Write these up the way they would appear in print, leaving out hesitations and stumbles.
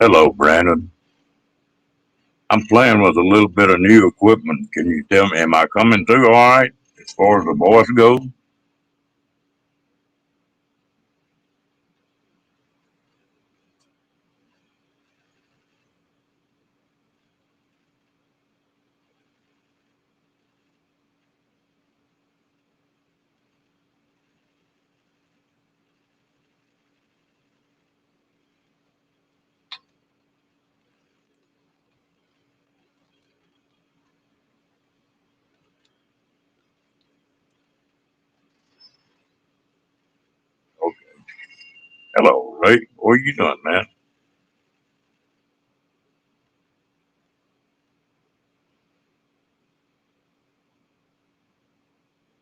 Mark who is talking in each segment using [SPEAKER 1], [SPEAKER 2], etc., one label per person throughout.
[SPEAKER 1] Hello, Brandon. I'm playing with a little bit of new equipment. Can you tell me, am I coming through all right as far as the voice goes? Okay. Hello, Ray. What are you doing, man?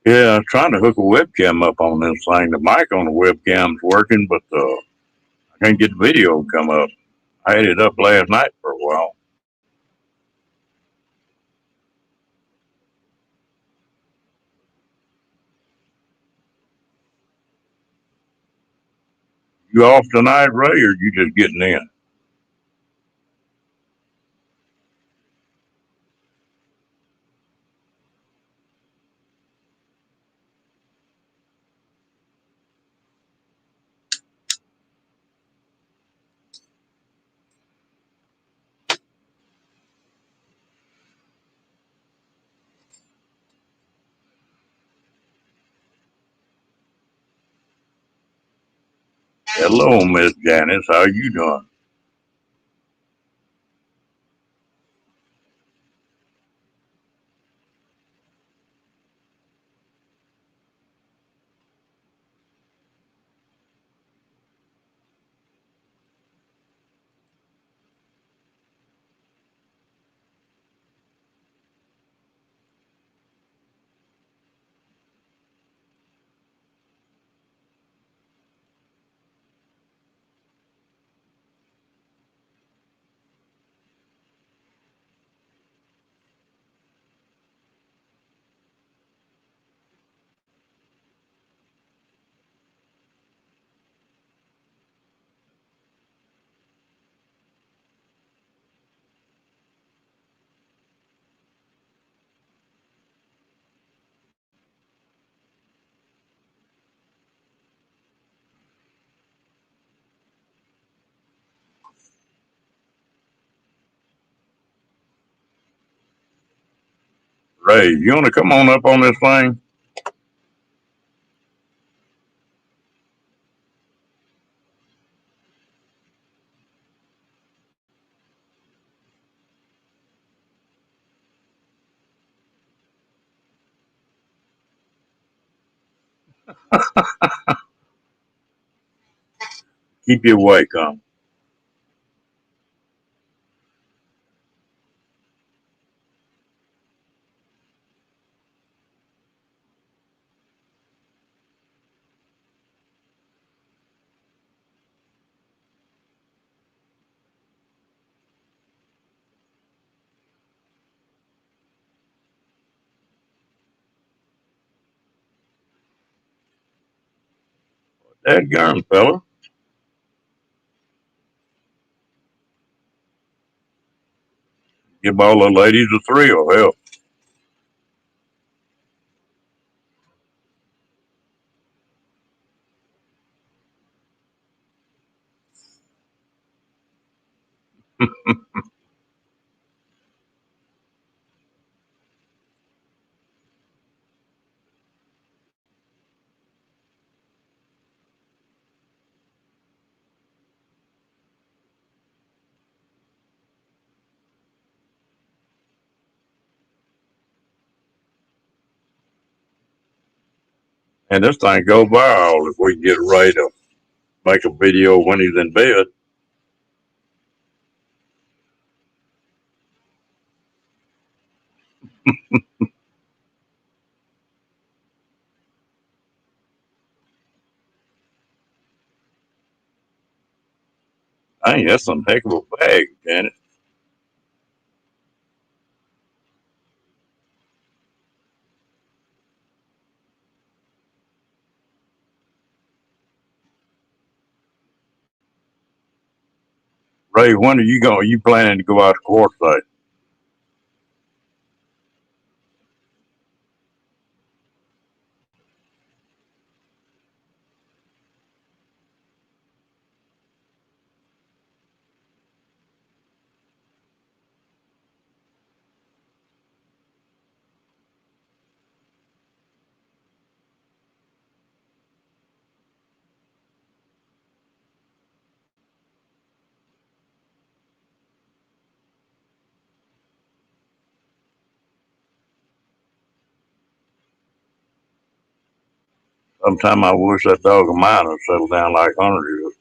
[SPEAKER 1] Yeah, I'm trying to hook a webcam up on this thing. The mic on the webcam's working, but I can't get the video to come up. I had it up last night for a while. You off tonight, Ray, or you just getting in? Hello, Miss Janice. How you doing? Ray, you want to come on up on this thing? Keep you awake, huh? That gun, fella. Give all the ladies a thrill. Hell, and this thing go viral if we get Ray to make a video when he's in bed. Dang, that's some heck of a bag, Janet. Ray, when are you going? Are you planning to go out to Quartzsite? Sometime I wish that dog of mine would settle down like Hunter is.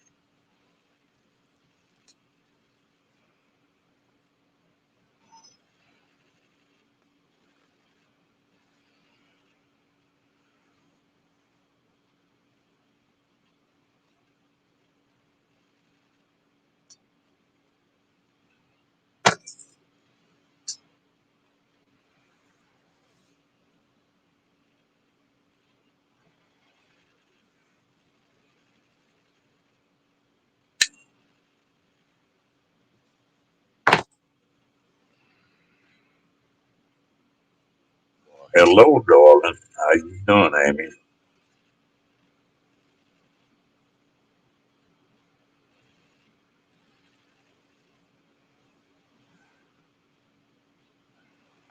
[SPEAKER 1] Hello, darling. How you doing, Amy?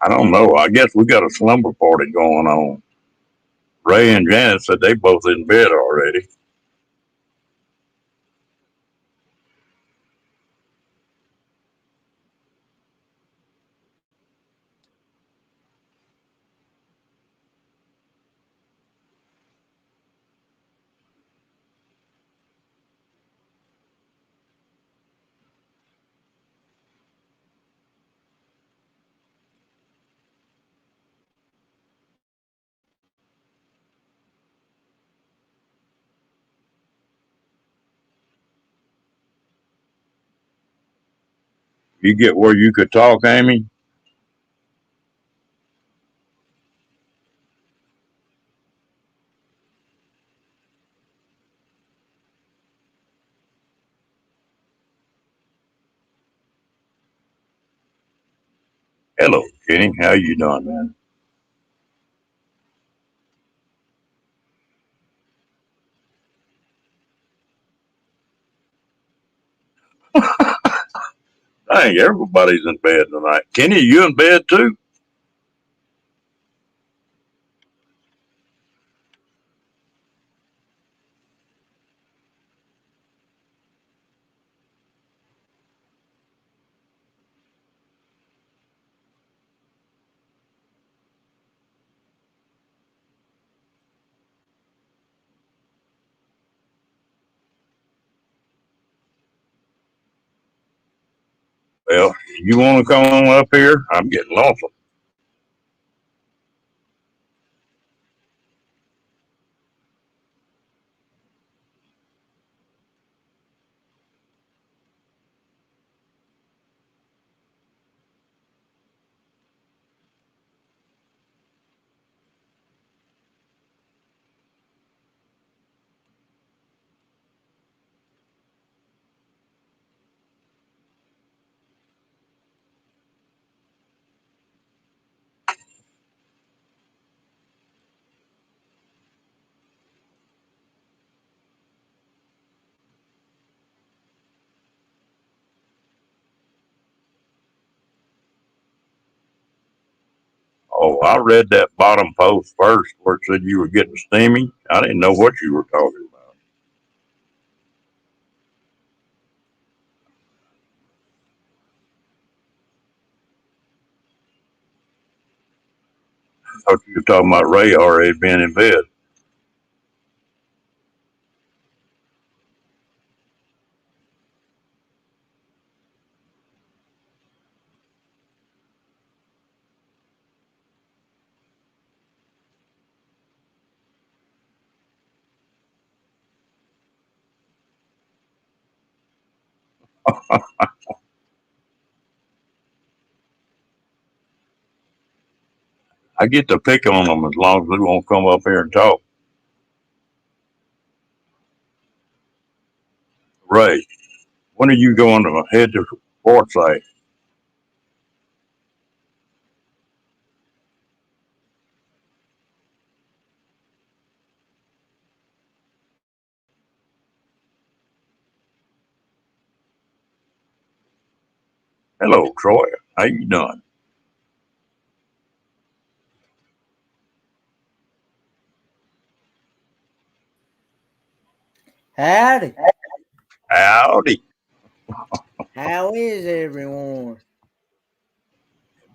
[SPEAKER 1] I don't know. I guess we got a slumber party going on. Ray and Janet said they both in bed already. You get where you could talk, Amy? Hello, Kenny. How you doing, man? Dang, everybody's in bed tonight. Kenny, you in bed too? Well, you want to come on up here? I'm getting lonesome. Oh, I read that bottom post first where it said you were getting steamy. I didn't know what you were talking about. I thought you were talking about Ray already being in bed. I get to pick on them as long as they won't come up here and talk. Ray, When are you going to head to Quartzsite? Hello, Troy. How you doing?
[SPEAKER 2] Howdy.
[SPEAKER 1] Howdy.
[SPEAKER 2] How is everyone?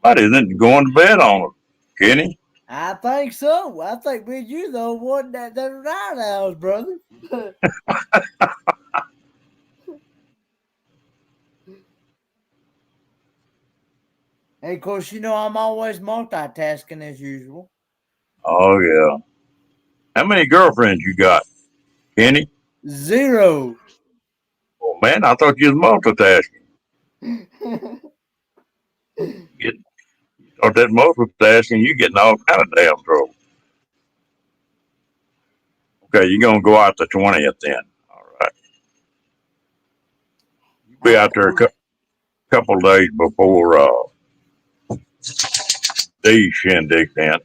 [SPEAKER 1] But isn't going to bed on us, Kenny?
[SPEAKER 2] I think so. I think me and you the one that are night owls, brother. And of course, you know I'm always multitasking as usual.
[SPEAKER 1] Oh yeah. How many girlfriends you got, Kenny?
[SPEAKER 2] 0.
[SPEAKER 1] Oh man, I thought you was multitasking. You thought that multitasking, you getting all kind of damn trouble. Okay, you're gonna go out the 20th then. All right. You be
[SPEAKER 2] I,
[SPEAKER 1] out there a couple days before these shindig then.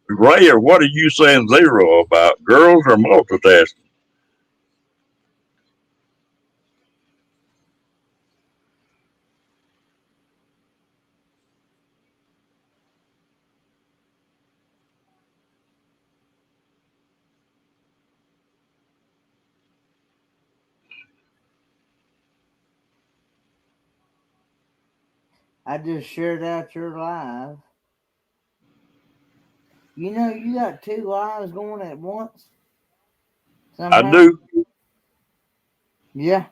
[SPEAKER 1] Ray, or what are you saying zero about? Girls or multitasking?
[SPEAKER 2] I just shared out your live. You know you got 2 lives going at once
[SPEAKER 1] I
[SPEAKER 2] somehow.
[SPEAKER 1] do.
[SPEAKER 2] Yeah.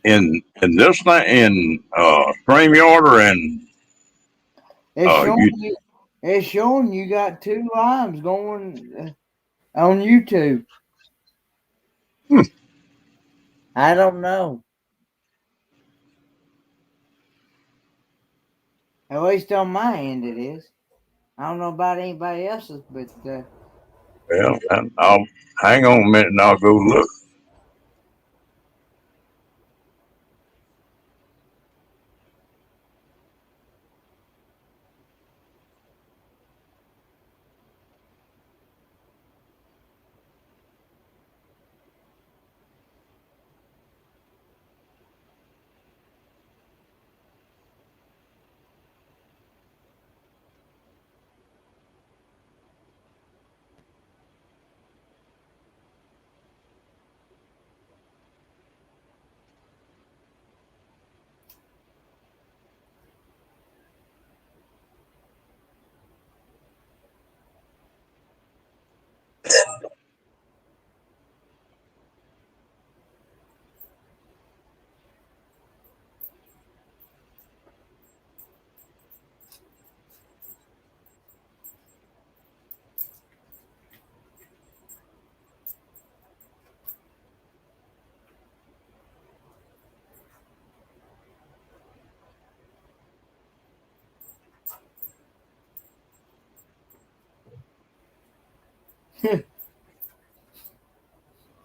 [SPEAKER 1] In this thing in StreamYard or in
[SPEAKER 2] It's showing
[SPEAKER 1] you
[SPEAKER 2] you. It's showing you got 2 lives going on YouTube.
[SPEAKER 1] hmm,
[SPEAKER 2] I don't know. At least on my end, it is. I don't know about anybody else's, but
[SPEAKER 1] well, I'll hang on a minute and I'll go look.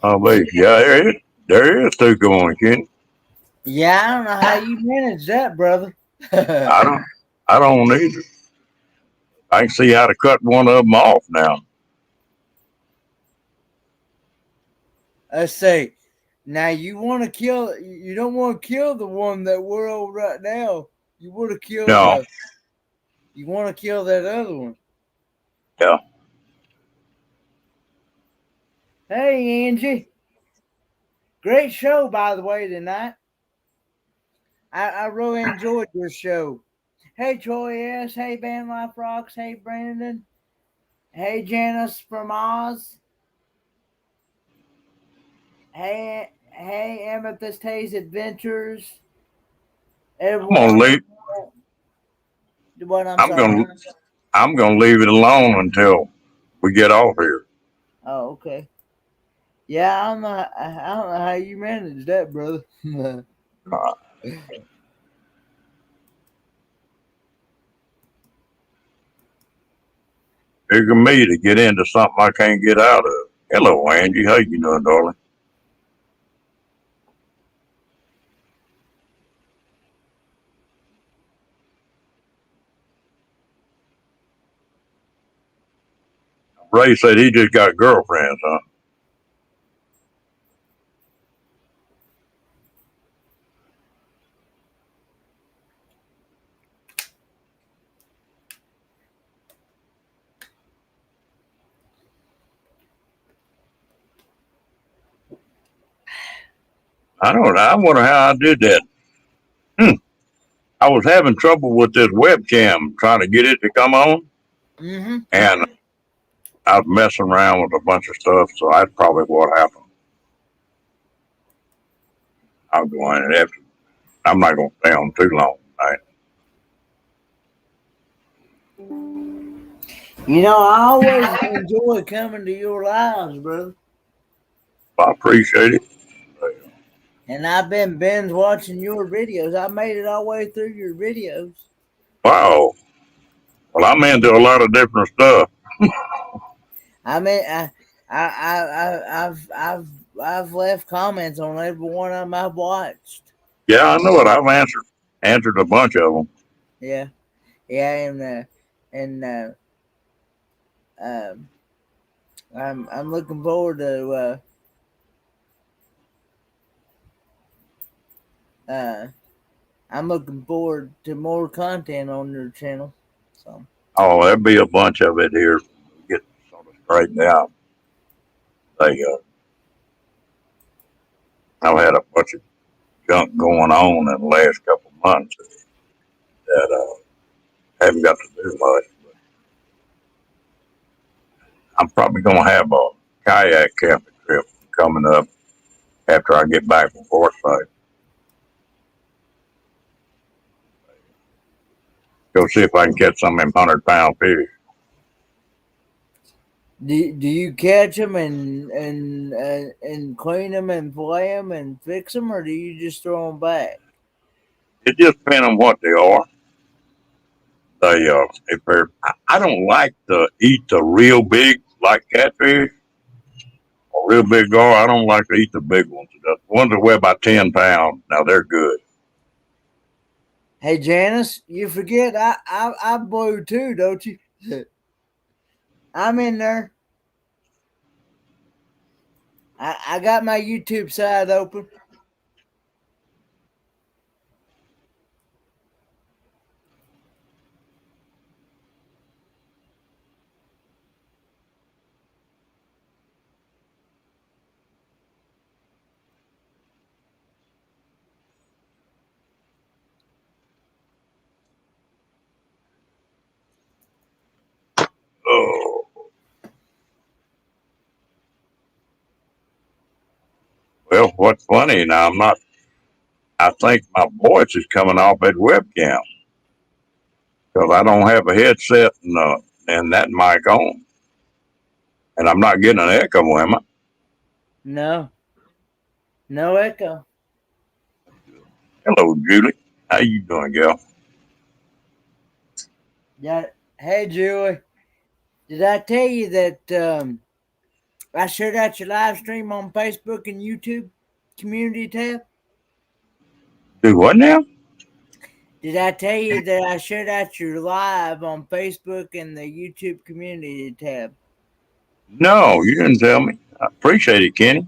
[SPEAKER 1] Oh, wait, yeah, there is two going, Kenny.
[SPEAKER 2] yeah, I don't know how you manage that, brother.
[SPEAKER 1] I don't, I don't either. I can see how to cut one of them off now.
[SPEAKER 2] Let's say, now you want to kill. You don't want to kill the one that we're on right now. You want to kill
[SPEAKER 1] No,
[SPEAKER 2] the. You want to kill that other one.
[SPEAKER 1] yeah,
[SPEAKER 2] Hey, Angie. Great show, by the way, tonight. I really enjoyed your show. Hey, Troy S. Hey, Band Life Rocks. Hey, Brandon. Hey, Janice from Oz. Hey, Amethyst Hayes Adventures.
[SPEAKER 1] I'm gonna
[SPEAKER 2] Everyone,
[SPEAKER 1] leave.
[SPEAKER 2] what I'm
[SPEAKER 1] I'm
[SPEAKER 2] sorry.
[SPEAKER 1] gonna, I'm gonna leave it alone until we get off here.
[SPEAKER 2] Oh, okay. Yeah, I don't know. I don't know how you manage that, brother.
[SPEAKER 1] Uh, bigger me to get into something I can't get out of. Hello, Angie. How you doing, darling? Ray said he just got girlfriends, huh? I don't know. I wonder how I did that. Hmm. I was having trouble with this webcam trying to get it to come on,
[SPEAKER 2] Mm-hmm.
[SPEAKER 1] and I was messing around with a bunch of stuff, so that's probably what happened. I'm going after. I'm not going to stay on too long tonight.
[SPEAKER 2] You know, I always enjoy coming to your lives, brother.
[SPEAKER 1] I appreciate it.
[SPEAKER 2] And I've been binge watching your videos. I made it all the way through your videos.
[SPEAKER 1] Wow. Well, I'm into a lot of different stuff.
[SPEAKER 2] I mean, I've left comments on every one of them I've watched.
[SPEAKER 1] Yeah, I know it. I've answered a bunch of them.
[SPEAKER 2] Yeah, yeah, and um, I'm looking forward to I'm looking forward to more content on your channel. So
[SPEAKER 1] Oh, there'll be a bunch of it here. Get sort of straightened out. They, I've had a bunch of junk going on in the last couple of months that haven't got to do much. But I'm probably going to have a kayak camping trip coming up after I get back from Forsyth. Go see if I can catch some of them 100-pound fish.
[SPEAKER 2] do you catch them and clean them and fillet them and fix them, or do you just throw them back?
[SPEAKER 1] It just depends on what they are. They, if they're, I don't like to eat the real big, like catfish or real big gar. I don't like to eat the big ones. The ones that weigh about 10 pounds, now they're good.
[SPEAKER 2] Hey Janice, you forget I blew too, don't you? I'm in there. I got my YouTube side open.
[SPEAKER 1] Oh, well, what's funny now, I think my voice is coming off that webcam because I don't have a headset and that mic on. And I'm not getting an echo, am I?
[SPEAKER 2] No, no echo.
[SPEAKER 1] Hello, Julie. How you doing, gal?
[SPEAKER 2] Yeah. Hey Julie, did I tell you that I shared out your live stream on Facebook and YouTube community tab?
[SPEAKER 1] Do what now?
[SPEAKER 2] Did I tell you that I shared out your live on Facebook and the YouTube community tab?
[SPEAKER 1] No, you didn't tell me. I appreciate it, Kenny.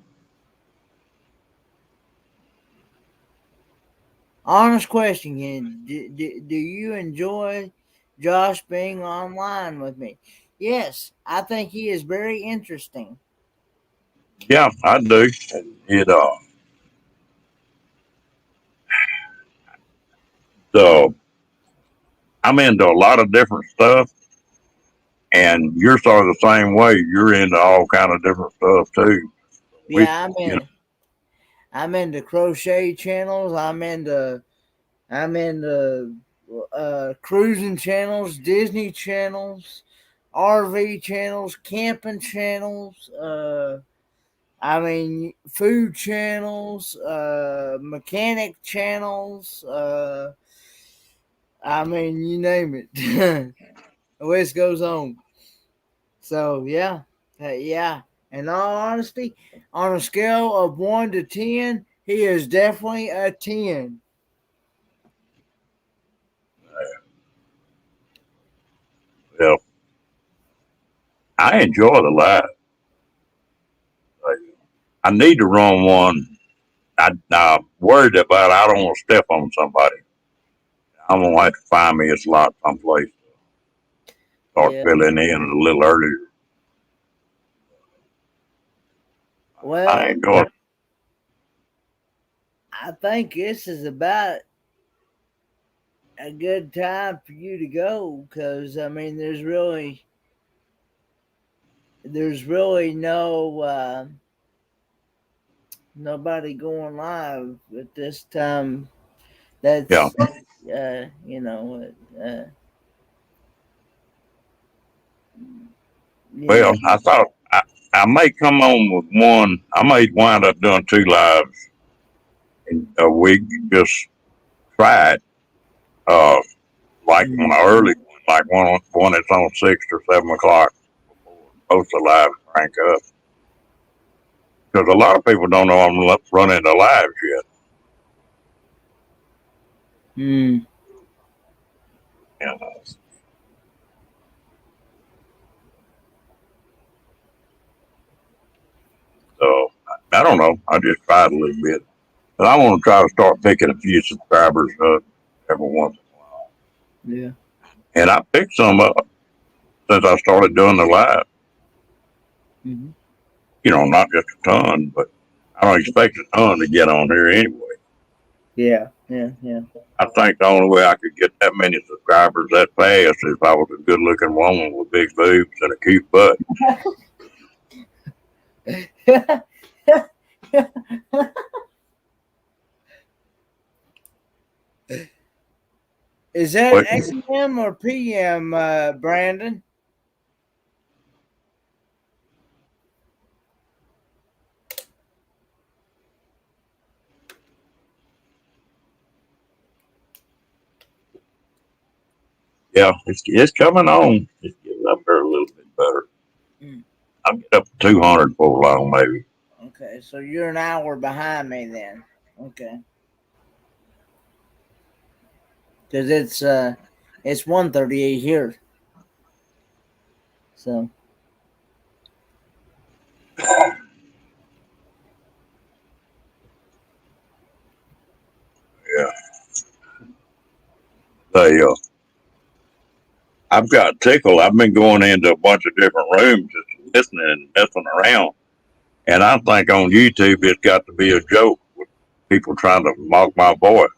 [SPEAKER 2] Honest question, Kenny. Do you enjoy Josh being online with me? Yes, I think he is very interesting.
[SPEAKER 1] Yeah, I do. It so I'm into a lot of different stuff, and you're sort of the same way. You're into all kind of different stuff too. We,
[SPEAKER 2] Yeah,
[SPEAKER 1] you know,
[SPEAKER 2] I'm into crochet channels. I'm into cruising channels, Disney channels, RV channels, camping channels. I mean, food channels, mechanic channels. I mean, you name it. The list goes on. So yeah. In all honesty, on a scale of 1 to 10, he is definitely a 10.
[SPEAKER 1] Well, I enjoy the live. Like, I need to run one. I'm worried about I don't want to step on somebody. I'm gonna have to find me a slot someplace to start
[SPEAKER 2] Yeah.
[SPEAKER 1] filling in a little earlier. I
[SPEAKER 2] Well,
[SPEAKER 1] ain't going.
[SPEAKER 2] I think this is about a good time for you to go because I mean, there's really nobody going live at this time.
[SPEAKER 1] Yeah.
[SPEAKER 2] That's uh, you know, uh, you
[SPEAKER 1] Well,
[SPEAKER 2] know,
[SPEAKER 1] I thought I may come on with one. I may wind up doing two lives in a week. Just try it. Uh, like on
[SPEAKER 2] mm,
[SPEAKER 1] an early one, like one that's on 6 or 7 o'clock before most of the lives crank up. Because a lot of people don't know I'm running the lives yet.
[SPEAKER 2] mm,
[SPEAKER 1] You know. So I don't know. I just tried a little bit. But I want to try to start picking a few subscribers up every once in a while.
[SPEAKER 2] yeah.
[SPEAKER 1] And I picked some up since I started doing the live.
[SPEAKER 2] Mm-hmm.
[SPEAKER 1] Not just a ton, but I don't expect a ton to get on here anyway.
[SPEAKER 2] Yeah, yeah, yeah.
[SPEAKER 1] I think the only way I could get that many subscribers that fast is if I was a good looking woman with big boobs and a cute butt.
[SPEAKER 2] Is that
[SPEAKER 1] But
[SPEAKER 2] AM or PM, Brandon?
[SPEAKER 1] yeah, it's coming on. It's getting up there a little bit better.
[SPEAKER 2] Mm.
[SPEAKER 1] I'll get up to 200 before long, maybe.
[SPEAKER 2] Okay, so you're an hour behind me then. Okay, because it's 1:38 here. So
[SPEAKER 1] Yeah. I've got tickled. I've been going into a bunch of different rooms just listening and messing around. And I think on YouTube it's got to be a joke with people trying to mock my voice.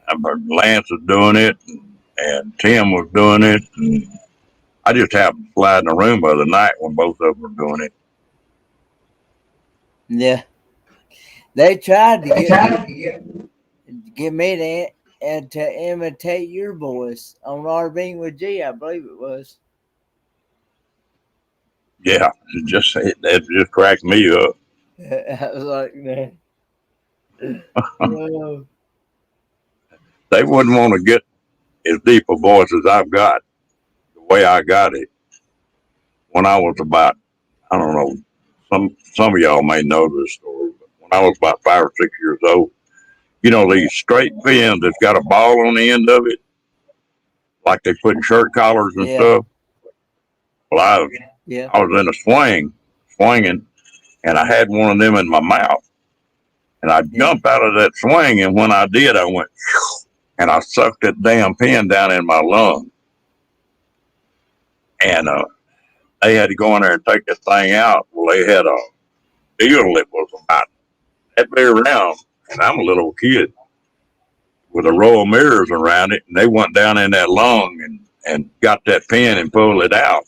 [SPEAKER 1] I've heard Lance was doing it, and Tim was doing it. And I just happened to slide in the room the other night when both of them were doing it.
[SPEAKER 2] yeah, they tried to get me to and to imitate your voice on RBing with G, I believe it was.
[SPEAKER 1] Yeah, it just cracked me up.
[SPEAKER 2] I was like, man. Oh,
[SPEAKER 1] They wouldn't want to get as deep a voice as I've got, the way I got it when I was about, I don't know, some of y'all may know this story, but when I was about 5 or 6 years old, these straight pins that's got a ball on the end of it, like they put in shirt collars and
[SPEAKER 2] yeah,
[SPEAKER 1] stuff. Well,
[SPEAKER 2] yeah,
[SPEAKER 1] I was in a swinging, and I had one of them in my mouth. And I
[SPEAKER 2] yeah,
[SPEAKER 1] jumped out of that swing, and when I did, I went, and I sucked that damn pin down in my lung. And they had to go in there and take this thing out. Well, they had a deal that was about that big around, and I'm a little kid with a row of mirrors around it, and they went down in that lung and got that pin and pulled it out.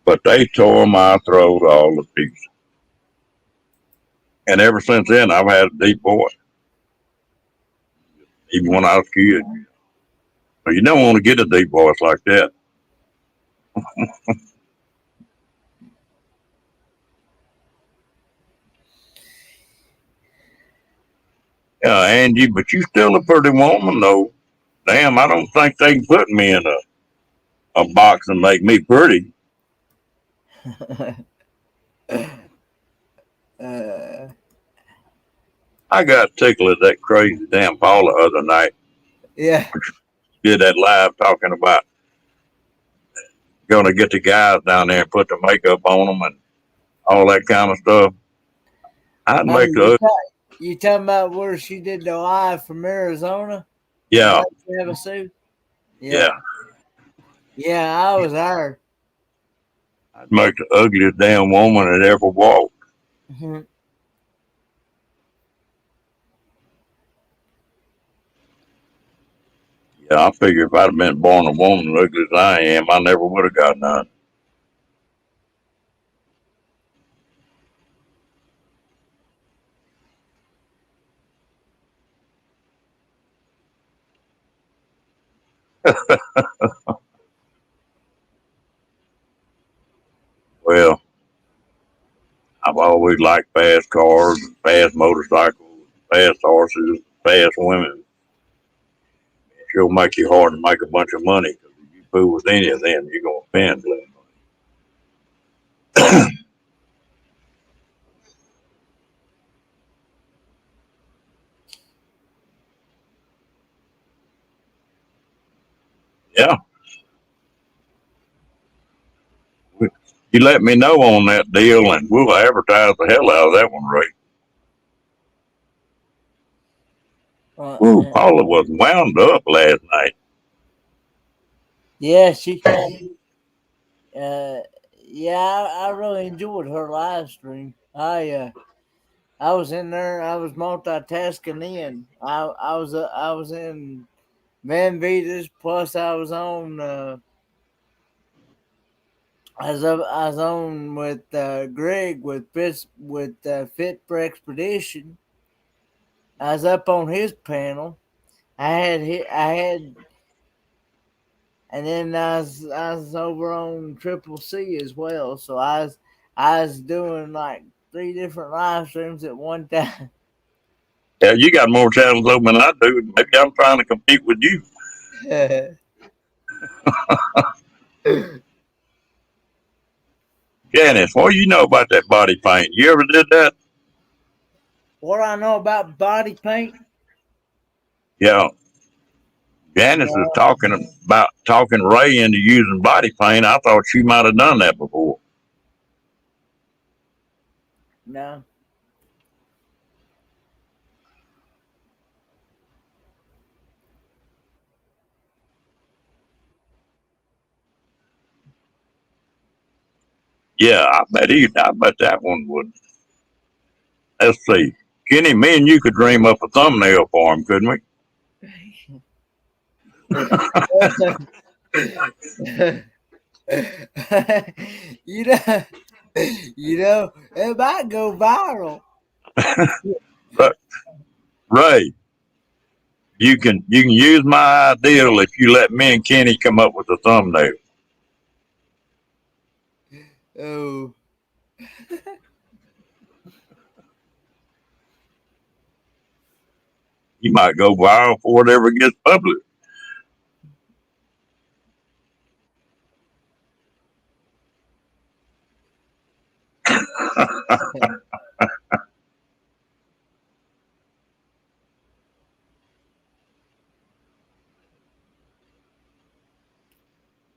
[SPEAKER 1] But they tore my throat all to pieces. And ever since then, I've had a deep voice, even when I was a kid. So you don't want to get a deep voice like that. Yeah, Angie, but you still a pretty woman, though. Damn, I don't think they can put me in a box and make me pretty.
[SPEAKER 2] uh,
[SPEAKER 1] I got tickled at that crazy damn Paula the other night.
[SPEAKER 2] yeah.
[SPEAKER 1] Did that live talking about going to get the guys down there and put the makeup on them and all that kind of stuff. I'd
[SPEAKER 2] Oh,
[SPEAKER 1] make the
[SPEAKER 2] you talking about where she did the live from Arizona in
[SPEAKER 1] yeah,
[SPEAKER 2] Lake Havasu?
[SPEAKER 1] yeah.
[SPEAKER 2] Yeah. Yeah, I was there.
[SPEAKER 1] I'd make the ugliest damn woman that ever walked.
[SPEAKER 2] Mhm.
[SPEAKER 1] Yeah, I figure if I'd have been born a woman ugly as I am, I never would have got none. Well, I've always liked fast cars, fast motorcycles, fast horses, fast women. It sure make you hard to make a bunch of money because if you fool with any of them, you're gonna spend less. Yeah, you let me know on that deal, and we'll advertise the hell out of that one, Ray.
[SPEAKER 2] Uh,
[SPEAKER 1] Ooh,
[SPEAKER 2] uh,
[SPEAKER 1] Paula was wound up last night.
[SPEAKER 2] yeah, uh, yeah, I really enjoyed her live stream. I was in there. I was multitasking. I was in Van Vitas. Plus, I was on. I was on with Greg with Fit for Expedition. I was up on his panel. I had, and then I was over on Triple C as well. So I was doing like three different live streams at one time.
[SPEAKER 1] Yeah, you got more channels open than I do. Maybe I'm trying to compete with you. Janice, what do you know about that body paint? You ever did that?
[SPEAKER 2] What I know about body paint?
[SPEAKER 1] Yeah, Janice was
[SPEAKER 2] No,
[SPEAKER 1] talking Ray into using body paint. I thought she might have done that before.
[SPEAKER 2] no.
[SPEAKER 1] Yeah, I bet that one would. Let's see. Kenny, me and you could dream up a thumbnail for him, couldn't we?
[SPEAKER 2] you know, it might go viral.
[SPEAKER 1] But Ray, you can use my ideal if you let me and Kenny come up with a thumbnail.
[SPEAKER 2] Oh,
[SPEAKER 1] You might go viral before it ever gets published.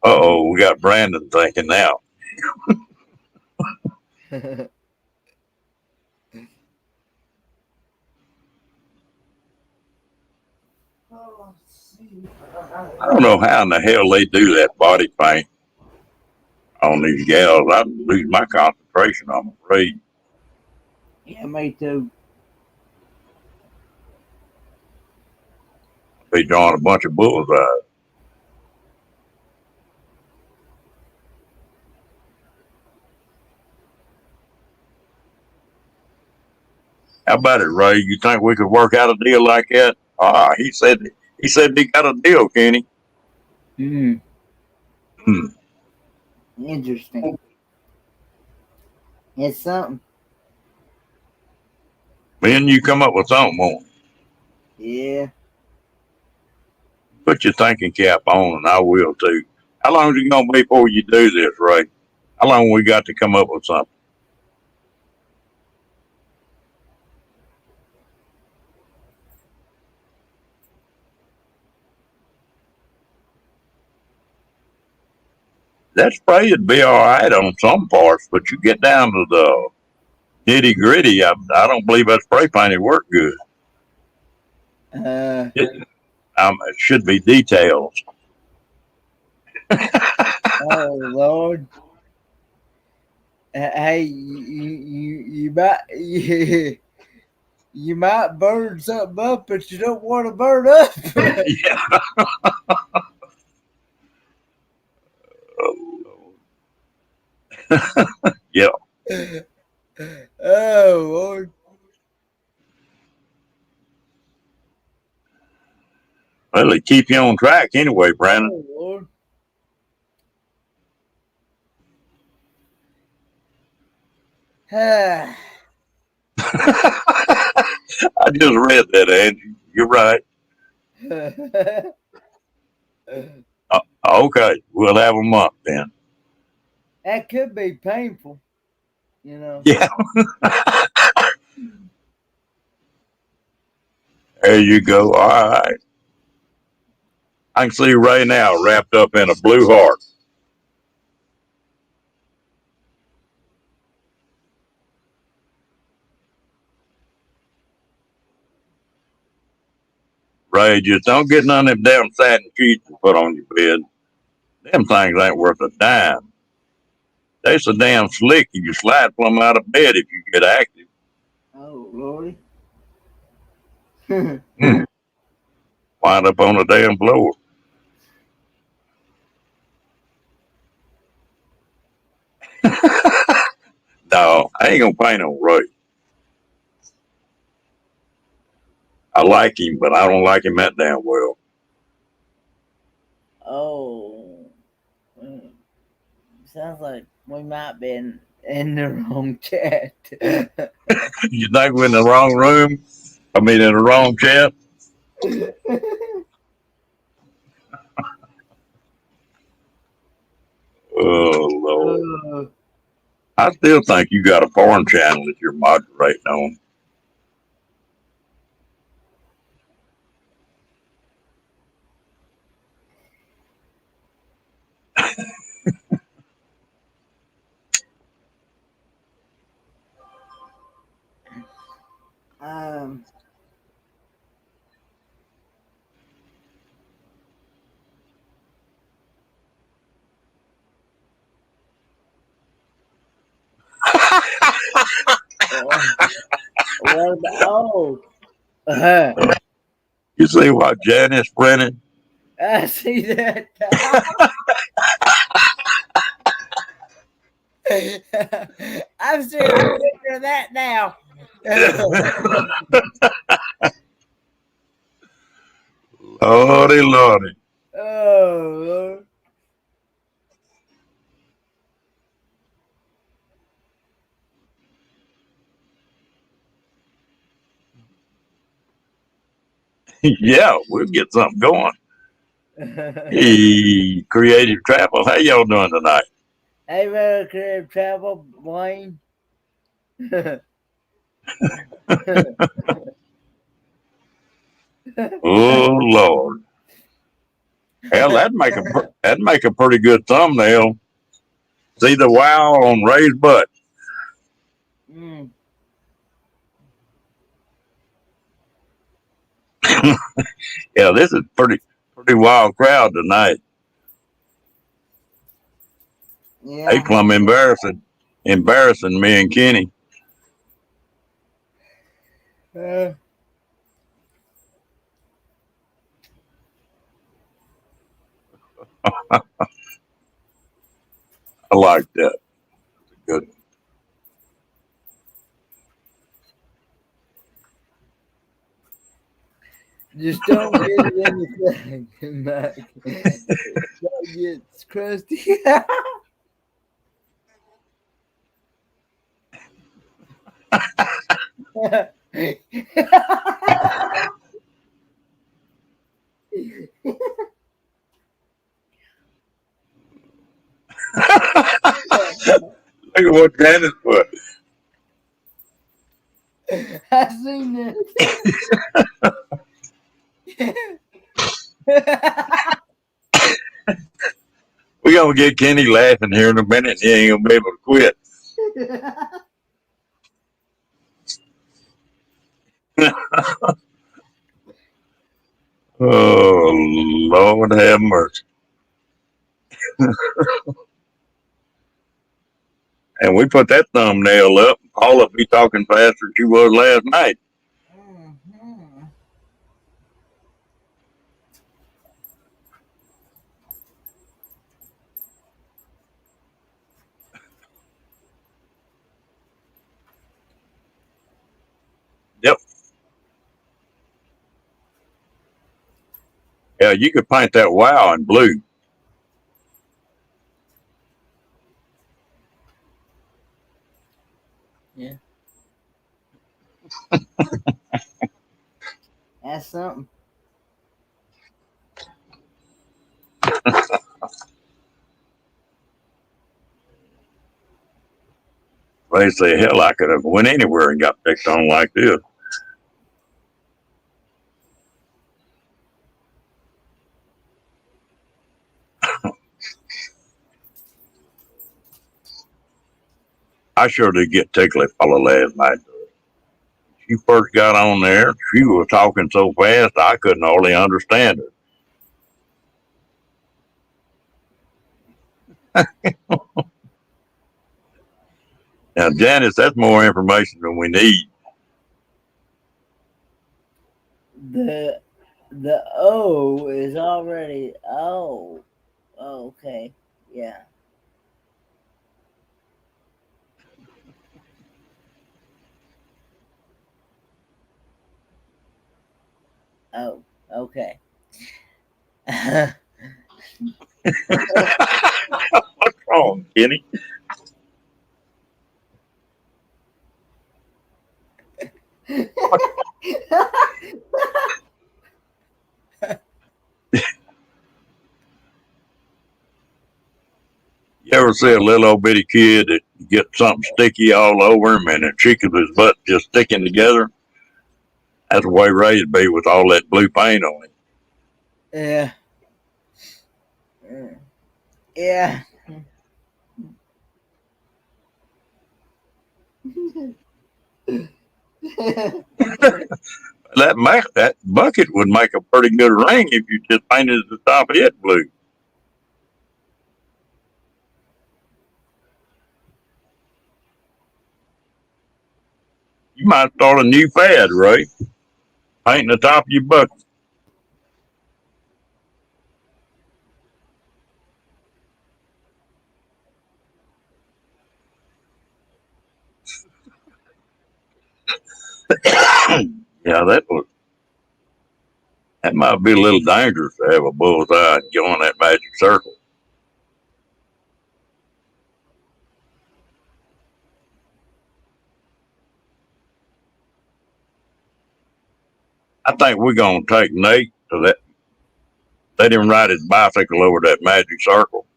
[SPEAKER 1] Uh-oh, we got Brandon thinking now. I don't know how in the hell they do that body paint on these gals. I'd lose my concentration, I'm afraid.
[SPEAKER 2] yeah, me too.
[SPEAKER 1] I'd be drawing a bunch of bullseyes. How about it, Ray? You think we could work out a deal like that? He said he got a deal, Kenny.
[SPEAKER 2] Mm,
[SPEAKER 1] Hmm.
[SPEAKER 2] interesting. It's something.
[SPEAKER 1] Then you come up with something on.
[SPEAKER 2] Yeah.
[SPEAKER 1] put your thinking cap on, and I will too. How long is it gonna be before you do this, Ray? How long we got to come up with something? That spray would be all right on some parts, but you get down to the nitty gritty. I don't believe that spray paint would work good.
[SPEAKER 2] Uh,
[SPEAKER 1] It should be details.
[SPEAKER 2] oh Lord. Hey, you might you might burn something up, but you don't want to burn up.
[SPEAKER 1] Yeah. Yeah.
[SPEAKER 2] Oh Lord.
[SPEAKER 1] Well, it keep you on track anyway, Brandon.
[SPEAKER 2] Oh Lord.
[SPEAKER 1] I just read that, Angie. You're right. Okay, we'll have a month then.
[SPEAKER 2] That could be painful, you know.
[SPEAKER 1] Yeah. There you go. All right. I can see you right now wrapped up in a blue heart. Ray, just don't get none of them damn satin sheets to put on your bed. Them things ain't worth a dime. They so damn slick you can slide plumb out of bed if you get active.
[SPEAKER 2] Oh Lordy.
[SPEAKER 1] Hmm. Wind up on the damn floor. No, I ain't gonna paint on Ray. I like him, but I don't like him that damn well.
[SPEAKER 2] Oh. Sounds like we might be in the wrong chat.
[SPEAKER 1] You think we're in the wrong room? I mean, in the wrong chat? Oh, Lord. I still think you got a porn channel that you're moderating on.
[SPEAKER 2] um. What about? Oh.
[SPEAKER 1] You see what Janice Brennan?
[SPEAKER 2] I see that. I'm seeing a picture of that now.
[SPEAKER 1] Lordy, Lordy.
[SPEAKER 2] Oh, Lord.
[SPEAKER 1] Yeah, we'll get something going. Hey, Creative Travel. How y'all doing tonight?
[SPEAKER 2] Hey, man, creative travel, Wayne.
[SPEAKER 1] Oh, Lord. Hell, that'd make a pretty good thumbnail. See the wow on Ray's butt.
[SPEAKER 2] Mm.
[SPEAKER 1] Yeah, this is pretty wild crowd tonight. They
[SPEAKER 2] Yeah.
[SPEAKER 1] plumb embarrassing me and Kenny.
[SPEAKER 2] Uh,
[SPEAKER 1] I like that. Good.
[SPEAKER 2] just don't get it in the thing, Mac. Don't get crusty.
[SPEAKER 1] Look at what Janice put.
[SPEAKER 2] I seen that.
[SPEAKER 1] We gonna get Kenny laughing here in a minute. He ain't gonna be able to quit. Oh Lord have mercy. And we put that thumbnail up. Paula be talking faster than she was last night.
[SPEAKER 2] Mhm.
[SPEAKER 1] Yep. Yeah, you could paint that wow in blue.
[SPEAKER 2] Yeah. That's something.
[SPEAKER 1] They say, hell, I could have went anywhere and got picked on like this. I sure did get tickled at Paula last night. She first got on there, she was talking so fast I couldn't hardly understand her. Now, Janice, that's more information than we need.
[SPEAKER 2] The the O is already oh. Okay. Yeah. Oh. Okay.
[SPEAKER 1] What's wrong, Kenny? What? You ever see a little old bitty kid that gets something sticky all over him and the cheek of his butt just sticking together? That's the way Ray's be with all that blue paint on him.
[SPEAKER 2] Yeah. Yeah.
[SPEAKER 1] That bucket would make a pretty good ring if you just painted the top of it blue. You might start a new fad, Ray. Painting the top of your bucket. Yeah, that might be a little dangerous to have a bullseye and join that magic circle. I think we're gonna take Nate to that. Let him ride his bicycle over that magic circle,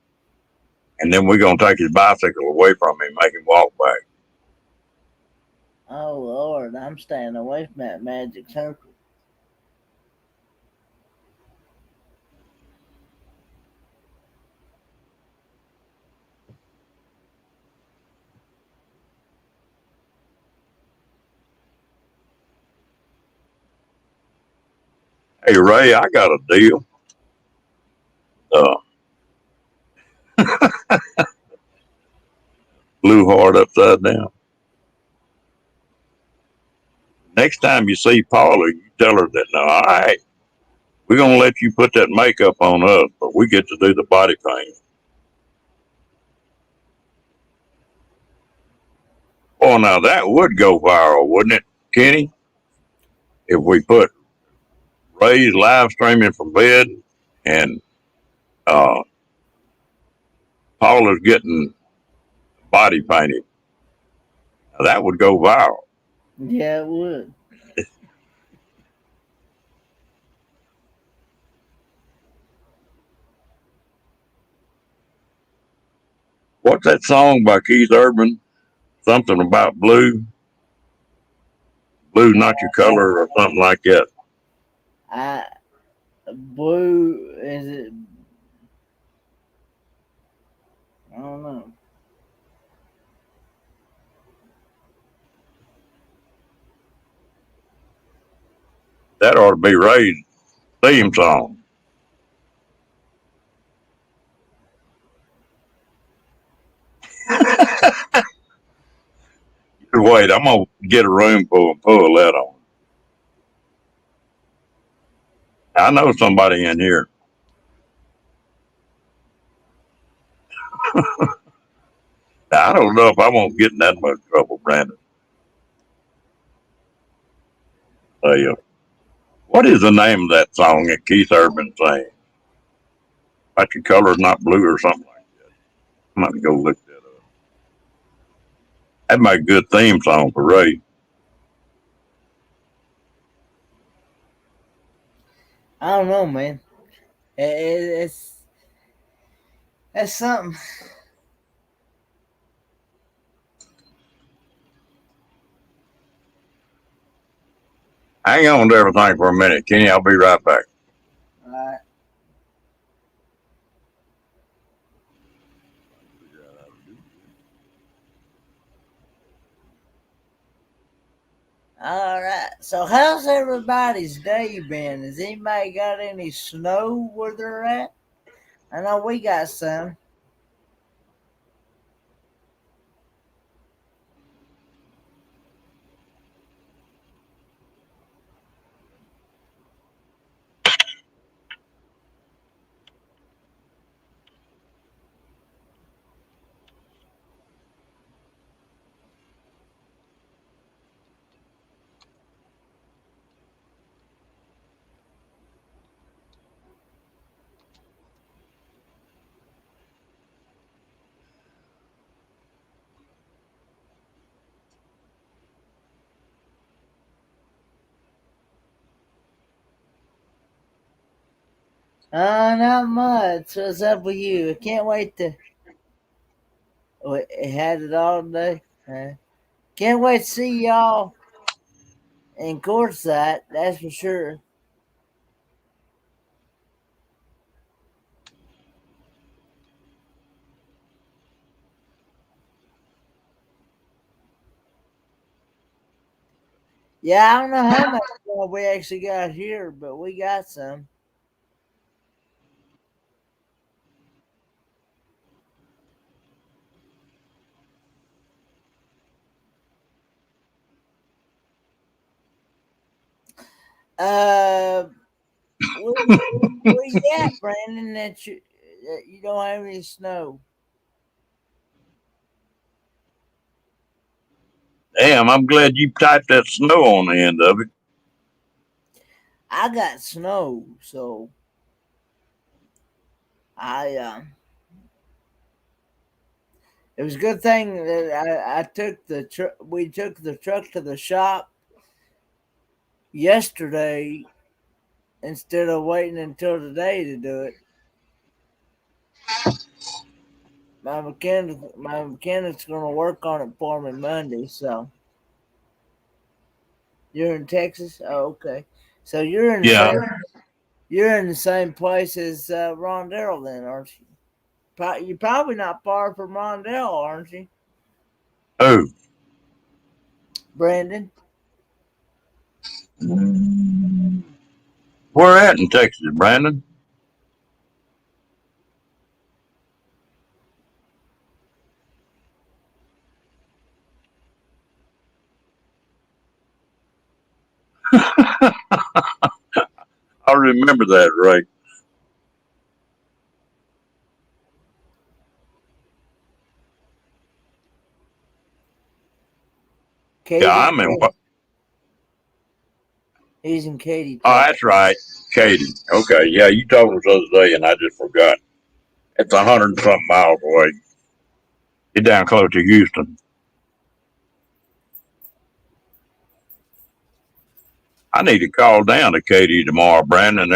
[SPEAKER 1] and then we're gonna take his bicycle away from him, and make him walk back.
[SPEAKER 2] Oh Lord, I'm staying away from that magic circle.
[SPEAKER 1] Hey Ray, I got a deal. Uh, Blue heart upside down. Next time you see Paula, you tell her that. Now, all right, we're gonna let you put that makeup on us, but we get to do the body paint. Oh, now that would go viral, wouldn't it, Kenny? If we put Ray's live streaming from bed and uh, Paula's getting body painted, now, that would go viral.
[SPEAKER 2] Yeah, it would.
[SPEAKER 1] What's that song by Keith Urban? Something about blue. Blue, not your color, or something like that.
[SPEAKER 2] I blue is it? I don't know.
[SPEAKER 1] That ought to be Ray's theme song. Wait, I'm gonna get a room full and pull that on. I know somebody in here. I don't know if I won't get in that much trouble, Brandon. What is the name of that song that Keith Urban sang? Like your color's not blue or something like that. I'm gonna go look that up. That'd make a good theme song for Ray.
[SPEAKER 2] I don't know, man. It's that's something.
[SPEAKER 1] Hang on to everything for a minute, Kenny. I'll be right back.
[SPEAKER 2] Right. All right. So, how's everybody's day been? Has anybody got any snow where they're at? I know we got some. Not much. What's up with you? I can't wait to. It had it all day. Can't wait to see y'all in courtside. That's for sure. Yeah, I don't know how much we actually got here, but we got some. Uh, where you at, Brandon? That you don't have any snow.
[SPEAKER 1] Damn, I'm glad you typed that snow on the end of it.
[SPEAKER 2] I got snow, so I it was a good thing that I took the truck. We took the truck to the shop yesterday instead of waiting until today to do it. My mechanic's gonna work on it for me Monday. So you're in Texas? Oh, okay. So
[SPEAKER 1] Yeah.
[SPEAKER 2] you're in the same place as Rondell, then, aren't you? You're probably not far from Rondell, aren't you,
[SPEAKER 1] Who?
[SPEAKER 2] Brandon?
[SPEAKER 1] Where at in Texas, Brandon? I remember that, Ray. Yeah,
[SPEAKER 2] Katy.
[SPEAKER 1] I'm in.
[SPEAKER 2] He's in Katy,
[SPEAKER 1] Oh,
[SPEAKER 2] Texas.
[SPEAKER 1] that's right, Katie. Okay, yeah, you told us the other day, and I just forgot. It's 100 and something miles away. Get down close to Houston. I need to call down to Katy tomorrow, Brandon.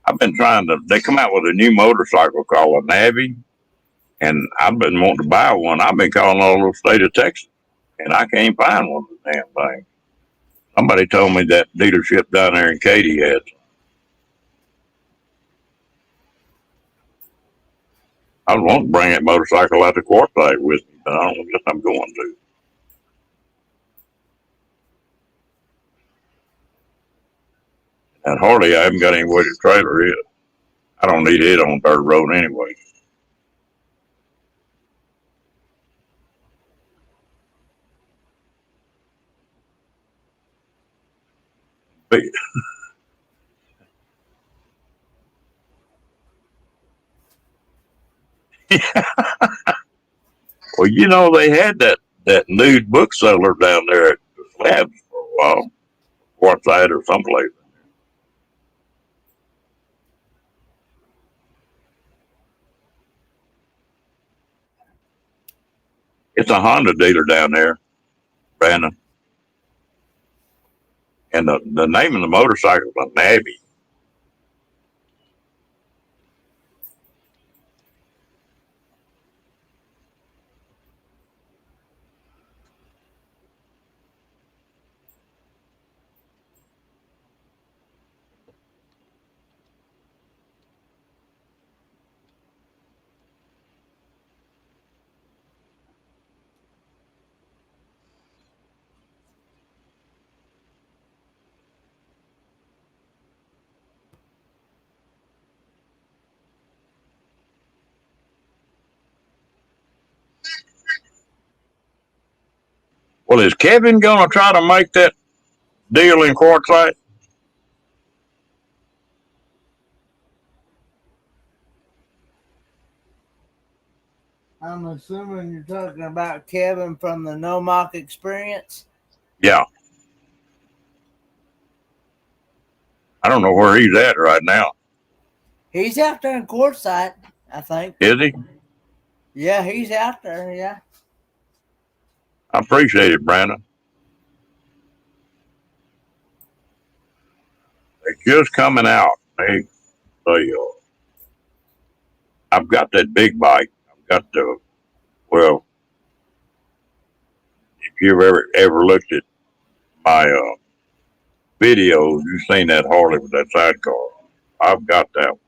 [SPEAKER 1] I've been trying to. They come out with a new motorcycle called a Navy. And I've been wanting to buy one. I've been calling all over the state of Texas, and I can't find one of the damn things. Somebody told me that dealership down there in Katy had some. I was wanting to bring that motorcycle out to Quartzsite with me, but I don't guess I'm going to. And Harley, I haven't got any way to trailer it. I don't need it on dirt road anyway. But, well, you know, they had that nude bookseller down there at the Slabs for a while, Quartzsite or someplace. It's a Honda dealer down there, Brandon. And the name of the motorcycle is a Navy. Well, is Kevin going to try to make that deal in Quartzsite?
[SPEAKER 2] I'm assuming you're talking about Kevin from the No Mock Experience.
[SPEAKER 1] Yeah. I don't know where he's at right now.
[SPEAKER 2] He's out there in Quartzsite, I think.
[SPEAKER 1] Is he?
[SPEAKER 2] Yeah, he's out there. Yeah.
[SPEAKER 1] I appreciate it, Brandon. They're just coming out. I've got that big bike. I've got the, well, if you've ever looked at my videos, you've seen that Harley with that sidecar. I've got that one.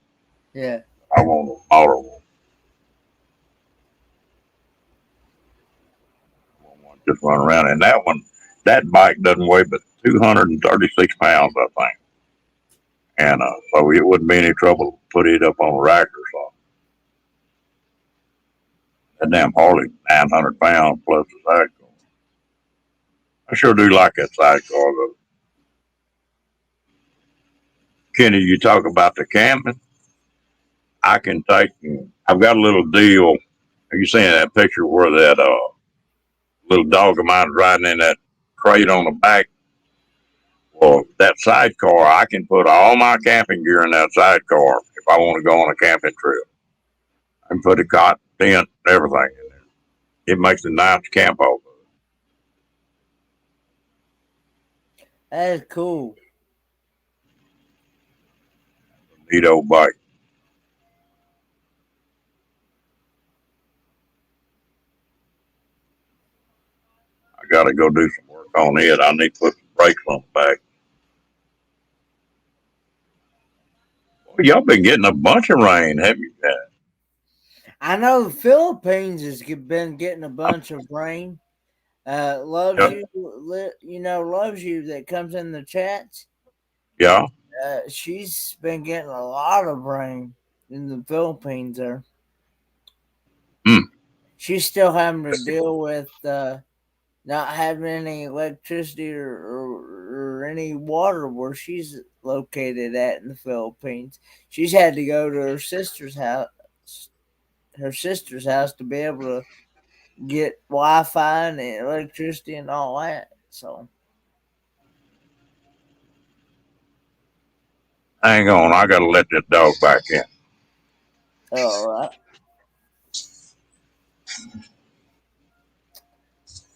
[SPEAKER 2] Yeah.
[SPEAKER 1] I want a smaller one. Just run around. And that bike doesn't weigh but 236 pounds, I think. And so it wouldn't be any trouble to put it up on a rack or something. That damn Harley, 900 pounds plus the sidecar. I sure do like that sidecar though. Kenny, you talk about the camping. I can take, I've got a little deal. Are you seeing that picture where that little dog of mine's riding in that crate on the back? Well, that sidecar, I can put all my camping gear in that sidecar if I want to go on a camping trip. I can put a cot, tent, everything in there. It makes a nice camp over.
[SPEAKER 2] That is cool.
[SPEAKER 1] Neat old bike. I got to go do some work on it. I need to put some brakes on the back. Well, y'all been getting a bunch of rain, haven't you?
[SPEAKER 2] I know the Philippines has been getting a bunch of rain. Loves
[SPEAKER 1] Yeah.
[SPEAKER 2] loves you that comes in the chats.
[SPEAKER 1] Yeah.
[SPEAKER 2] She's been getting a lot of rain in the Philippines there.
[SPEAKER 1] Hmm.
[SPEAKER 2] She's still having to deal with not having any electricity or any water where she's located at in the Philippines. She's had to go to her sister's house to be able to get Wi-Fi and electricity and all that. So
[SPEAKER 1] Hang on. I got to let this dog back in.
[SPEAKER 2] all right.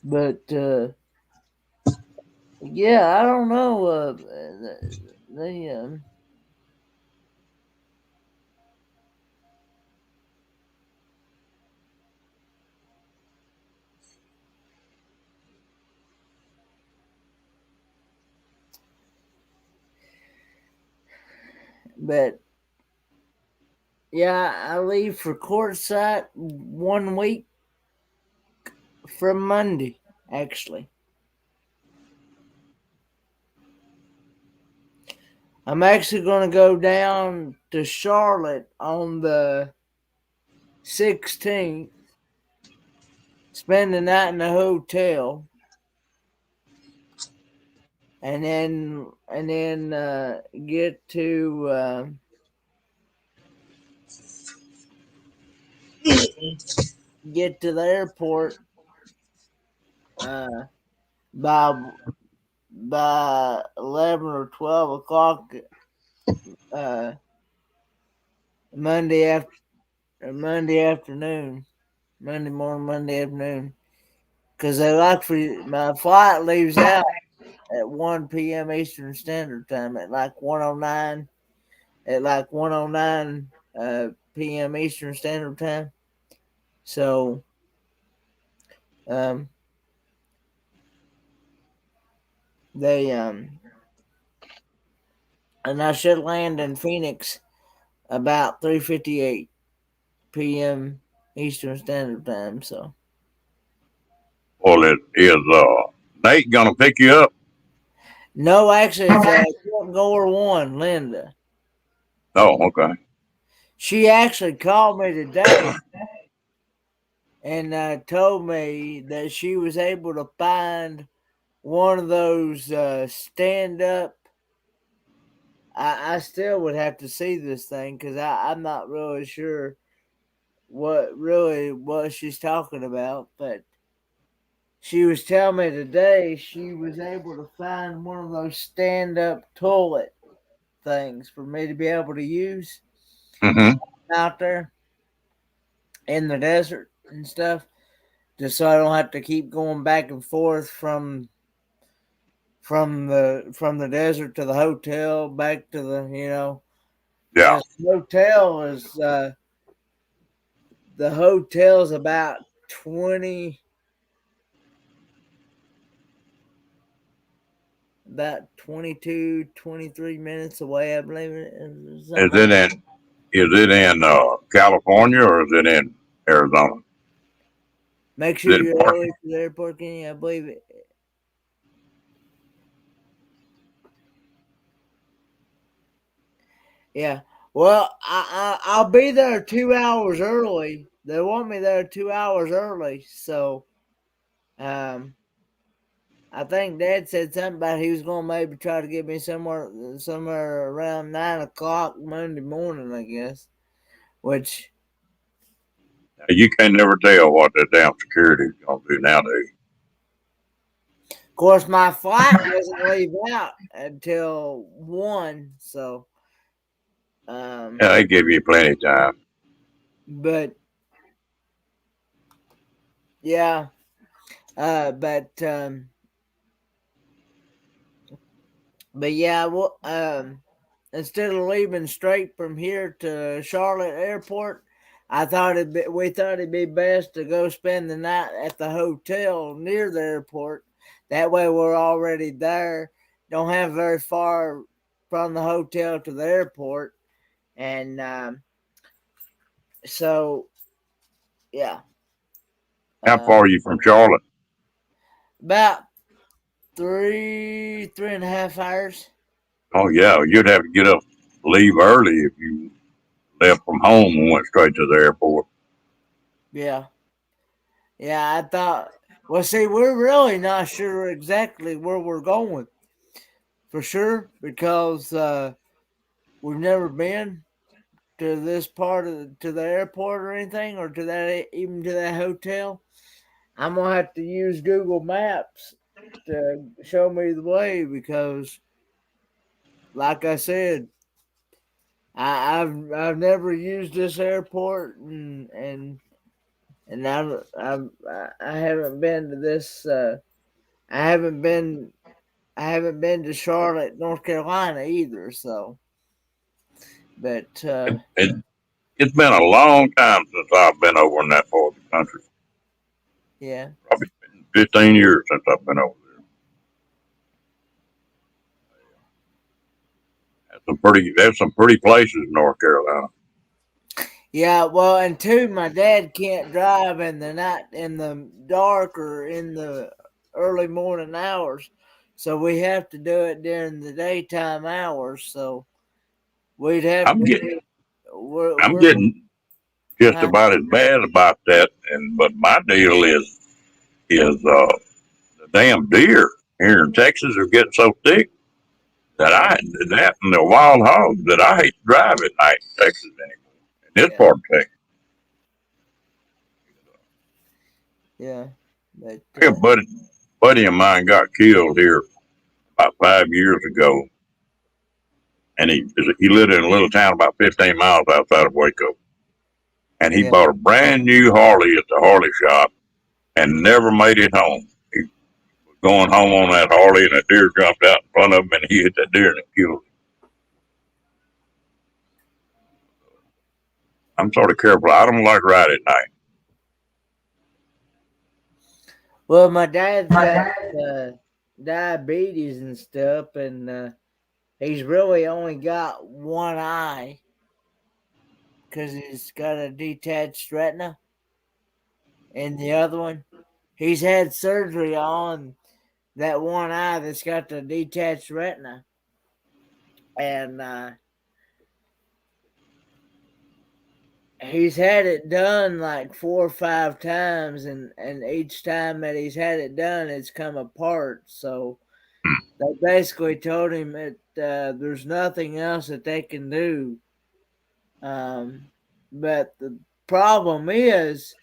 [SPEAKER 2] But yeah, I don't know. The But yeah, I leave for Quartzsite 1 week from Monday, actually. I'm actually going to go down to Charlotte on the 16th, spend the night in a hotel, and then get to the airport uh, by 11 or 12 o'clock uh, Monday after Monday afternoon, Monday morning, Monday afternoon, because they like for my flight leaves out at 1 p.m. Eastern Standard Time at like 109 p.m. Eastern Standard Time. So um, they and I should land in Phoenix about 3:58 p.m. Eastern Standard Time. So
[SPEAKER 1] Well, it is Nate gonna pick you up?
[SPEAKER 2] no, actually, it's Goer One, Linda.
[SPEAKER 1] Oh, okay.
[SPEAKER 2] She actually called me today and told me that she was able to find one of those stand up. I still would have to see this thing because I'm not really sure what she's talking about, but she was telling me today she was able to find one of those stand up toilet things for me to be able to use
[SPEAKER 1] Mm-hmm.
[SPEAKER 2] out there in the desert and stuff, just so I don't have to keep going back and forth from the desert to the hotel back to the
[SPEAKER 1] Yeah.
[SPEAKER 2] because the hotel's about 22-23 minutes away, I believe it is,
[SPEAKER 1] Is
[SPEAKER 2] something like
[SPEAKER 1] it in California or is it in Arizona?
[SPEAKER 2] make
[SPEAKER 1] Is
[SPEAKER 2] sure
[SPEAKER 1] it in
[SPEAKER 2] you're
[SPEAKER 1] Park?
[SPEAKER 2] early to the airport, Kenny. I believe it. Yeah. Well, I'll be there 2 hours early. They want me there 2 hours early, so um, I think Dad said something about he was going to maybe try to get me somewhere around 9 o'clock Monday morning, I guess. Which,
[SPEAKER 1] You can never tell what the damn security is gonna do nowadays.
[SPEAKER 2] of course, my flight doesn't leave out until 1, so
[SPEAKER 1] Yeah, they give you plenty of time.
[SPEAKER 2] but yeah, but yeah, well, instead of leaving straight from here to Charlotte Airport, we thought it'd be best to go spend the night at the hotel near the airport. That way, we're already there. Don't have very far from the hotel to the airport, and so yeah,
[SPEAKER 1] How
[SPEAKER 2] uh,
[SPEAKER 1] far are you from Charlotte?
[SPEAKER 2] about three and a half hours.
[SPEAKER 1] Oh yeah, you'd have to get up, leave early if you left from home and went straight to the airport.
[SPEAKER 2] Yeah, yeah. I thought. Well, see, we're really not sure exactly where we're going for sure because we've never been to this part to the airport or anything, or to that even to that hotel. I'm gonna have to use Google Maps to show me the way because, like I said, I've never used this airport and I haven't been to this. I haven't been I haven't been to Charlotte, North Carolina either. So, but
[SPEAKER 1] It's been a long time since I've been over in that part of the country.
[SPEAKER 2] yeah,
[SPEAKER 1] Probably been 15 years since I've been over there. There's some pretty places in North Carolina.
[SPEAKER 2] Yeah, well, and two, my dad can't drive in the night, in the dark, or in the early morning hours, so we have to do it during the daytime hours. So we'd have
[SPEAKER 1] I'm
[SPEAKER 2] to
[SPEAKER 1] getting
[SPEAKER 2] be.
[SPEAKER 1] I'm
[SPEAKER 2] We're
[SPEAKER 1] getting just
[SPEAKER 2] huh?
[SPEAKER 1] about as bad about that. And but my deal is the damn deer here in Texas are getting so thick that I that and the wild hogs that I hate to drive at night in Texas anymore. In this
[SPEAKER 2] Yeah,
[SPEAKER 1] part of Texas,
[SPEAKER 2] yeah, but
[SPEAKER 1] a buddy of mine got killed here about 5 years ago, and he lived in a little town about 15 miles outside of Waco, and he
[SPEAKER 2] yeah,
[SPEAKER 1] bought a brand new Harley at the Harley shop and never made it home. He was going home on that Harley, and a deer jumped out in front of him, and he hit that deer and it killed him. I'm sort of careful. I don't like riding at night.
[SPEAKER 2] well, my dad's got uh, diabetes and stuff, and he's really only got one eye because he's got a detached retina, and the other one, he's had surgery on that one eye that's got the detached retina, and he's had it done like 4 or 5 times, and each time that he's had it done, it's come apart. So they basically told him that there's nothing else that they can do. Um, but the problem is,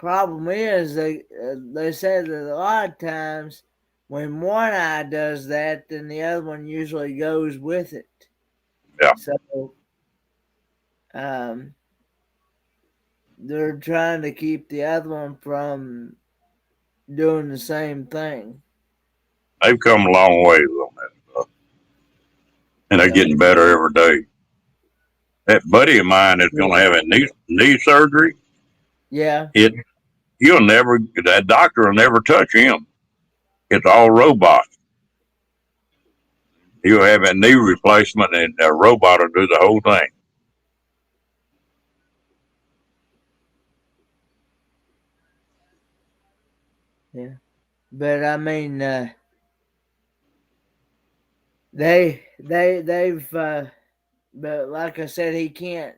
[SPEAKER 2] they said that a lot of times when one eye does that, then the other one usually goes with it.
[SPEAKER 1] Yeah,
[SPEAKER 2] So um, they're trying to keep the other one from doing the same thing.
[SPEAKER 1] they've come a long ways on that stuff, and they're
[SPEAKER 2] Yeah,
[SPEAKER 1] getting better every day. That buddy of mine is going to have a knee surgery.
[SPEAKER 2] yeah,
[SPEAKER 1] It he'll never that doctor will never touch him. It's all robot. He'll have a knee replacement, and a robot will do the whole thing.
[SPEAKER 2] yeah. But I mean, they've. But like I said, he can't.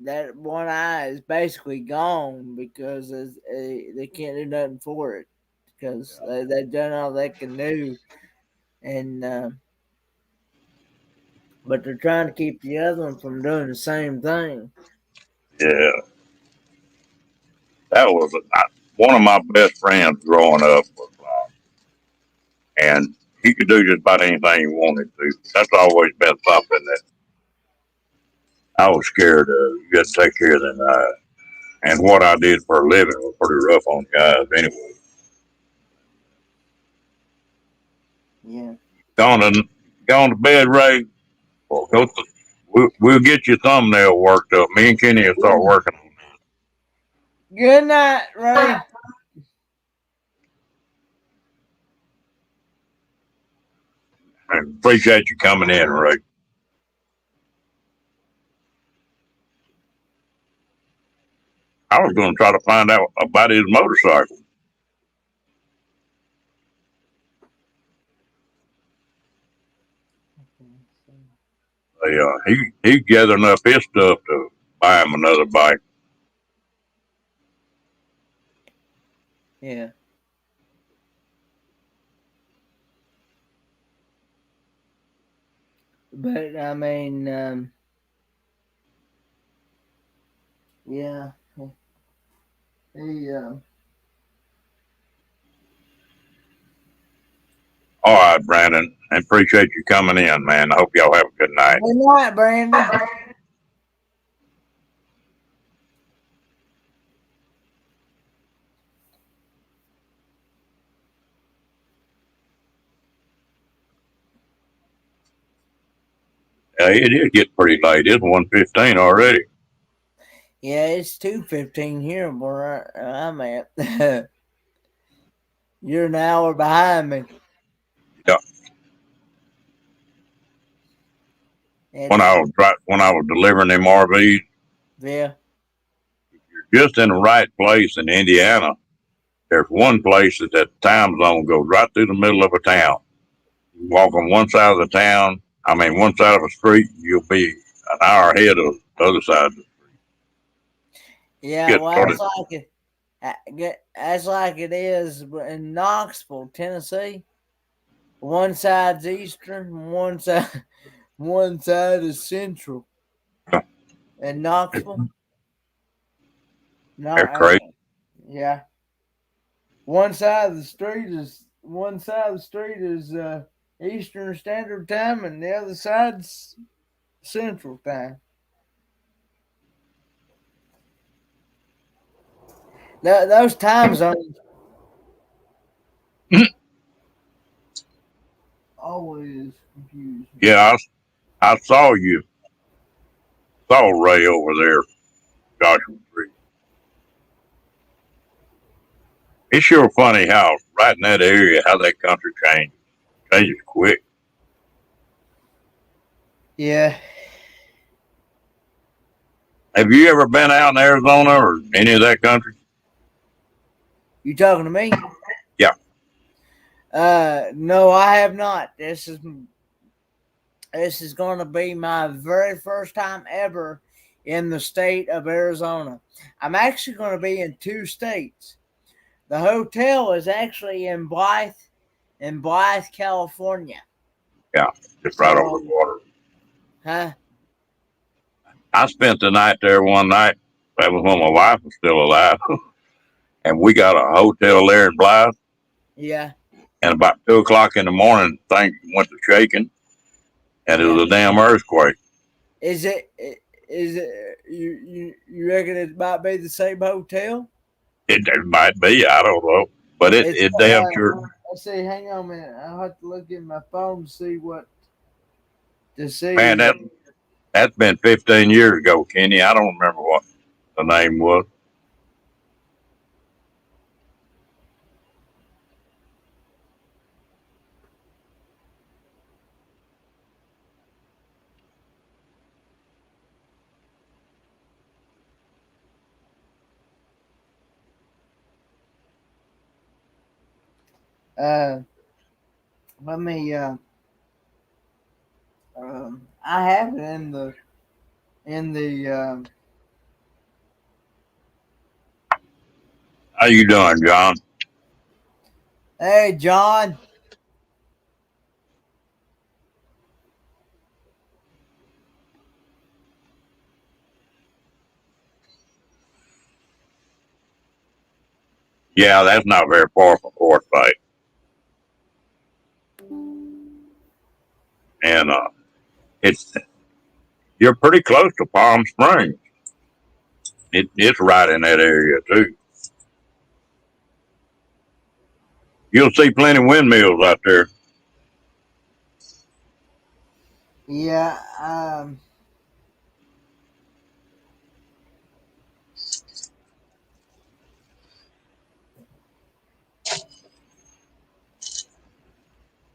[SPEAKER 2] That one eye is basically gone because they can't do nothing for it because they've done all they can do, and but they're trying to keep the other one from doing the same thing.
[SPEAKER 1] Yeah, that was one of my best friends growing up, and he could do just about anything he wanted to. That's always been something that I was scared of. You got to take care of them eyes. And what I did for a living was pretty rough on the guys anyway.
[SPEAKER 2] Yeah.
[SPEAKER 1] Gone to bed, Ray. Well, we'll get your thumbnail worked up. Me and Kenny will start working on
[SPEAKER 2] Good night, Ray.
[SPEAKER 1] it. And appreciate you coming in, Ray. I was going to try to find out about his motorcycle. He's gathering up his stuff to buy him another bike.
[SPEAKER 2] Yeah. But I mean, yeah, he
[SPEAKER 1] All right, Brandon. I appreciate you coming in, man. I hope y'all have a good night.
[SPEAKER 2] good night, Brandon.
[SPEAKER 1] It is getting pretty late. It's 1:15 already.
[SPEAKER 2] Yeah, it's 2:15 here where I'm at. You're an hour behind me.
[SPEAKER 1] Yeah.
[SPEAKER 2] And
[SPEAKER 1] when I was delivering them RVs.
[SPEAKER 2] yeah,
[SPEAKER 1] You're just in the right place in Indiana. There's one place that time zone goes right through the middle of a town. You walk on one side of the town, one side of a street, you'll be an hour ahead of the other side.
[SPEAKER 2] yeah.
[SPEAKER 1] Get
[SPEAKER 2] Well,
[SPEAKER 1] started.
[SPEAKER 2] that's like it is in Knoxville, Tennessee. One side's eastern, one side is central. In Knoxville, no,
[SPEAKER 1] They're crazy.
[SPEAKER 2] yeah. One side of the street is Eastern Standard Time, and the other side's Central Time. Those time zones always confuse me.
[SPEAKER 1] Yeah, I saw Ray over there, Joshua Tree. It's sure funny how right in that area, how that country changes quick.
[SPEAKER 2] Yeah,
[SPEAKER 1] Have you ever been out in Arizona or any of that country?
[SPEAKER 2] you talking to me?
[SPEAKER 1] Yeah.
[SPEAKER 2] No, I have not. This is going to be my very first time ever in the state of Arizona. I'm actually going to be in two states. The hotel is actually in Blythe, California.
[SPEAKER 1] Yeah, just right over
[SPEAKER 2] So,
[SPEAKER 1] the water.
[SPEAKER 2] huh?
[SPEAKER 1] I spent the night there one night. That was when my wife was still alive. And we got a hotel there in Blythe.
[SPEAKER 2] Yeah,
[SPEAKER 1] And about 2 o'clock in the morning, things went to shaking, and it
[SPEAKER 2] yeah.
[SPEAKER 1] was a damn earthquake.
[SPEAKER 2] Is it? Is it? You reckon it might be the same hotel?
[SPEAKER 1] It might be, I don't know, but
[SPEAKER 2] It's.
[SPEAKER 1] it damn sure.
[SPEAKER 2] Let's see. Hang on a minute. I'll have to look in my phone to see what to
[SPEAKER 1] Man,
[SPEAKER 2] see.
[SPEAKER 1] that's been 15 years ago, Kenny. I don't remember what the name was.
[SPEAKER 2] Uh, let me. I have it in the.
[SPEAKER 1] How you doing, John?
[SPEAKER 2] Hey, John.
[SPEAKER 1] Yeah, that's not very far from Fort Bay. And it's you're pretty close to Palm Springs. It's right in that area too. You'll see plenty of windmills out there.
[SPEAKER 2] Yeah.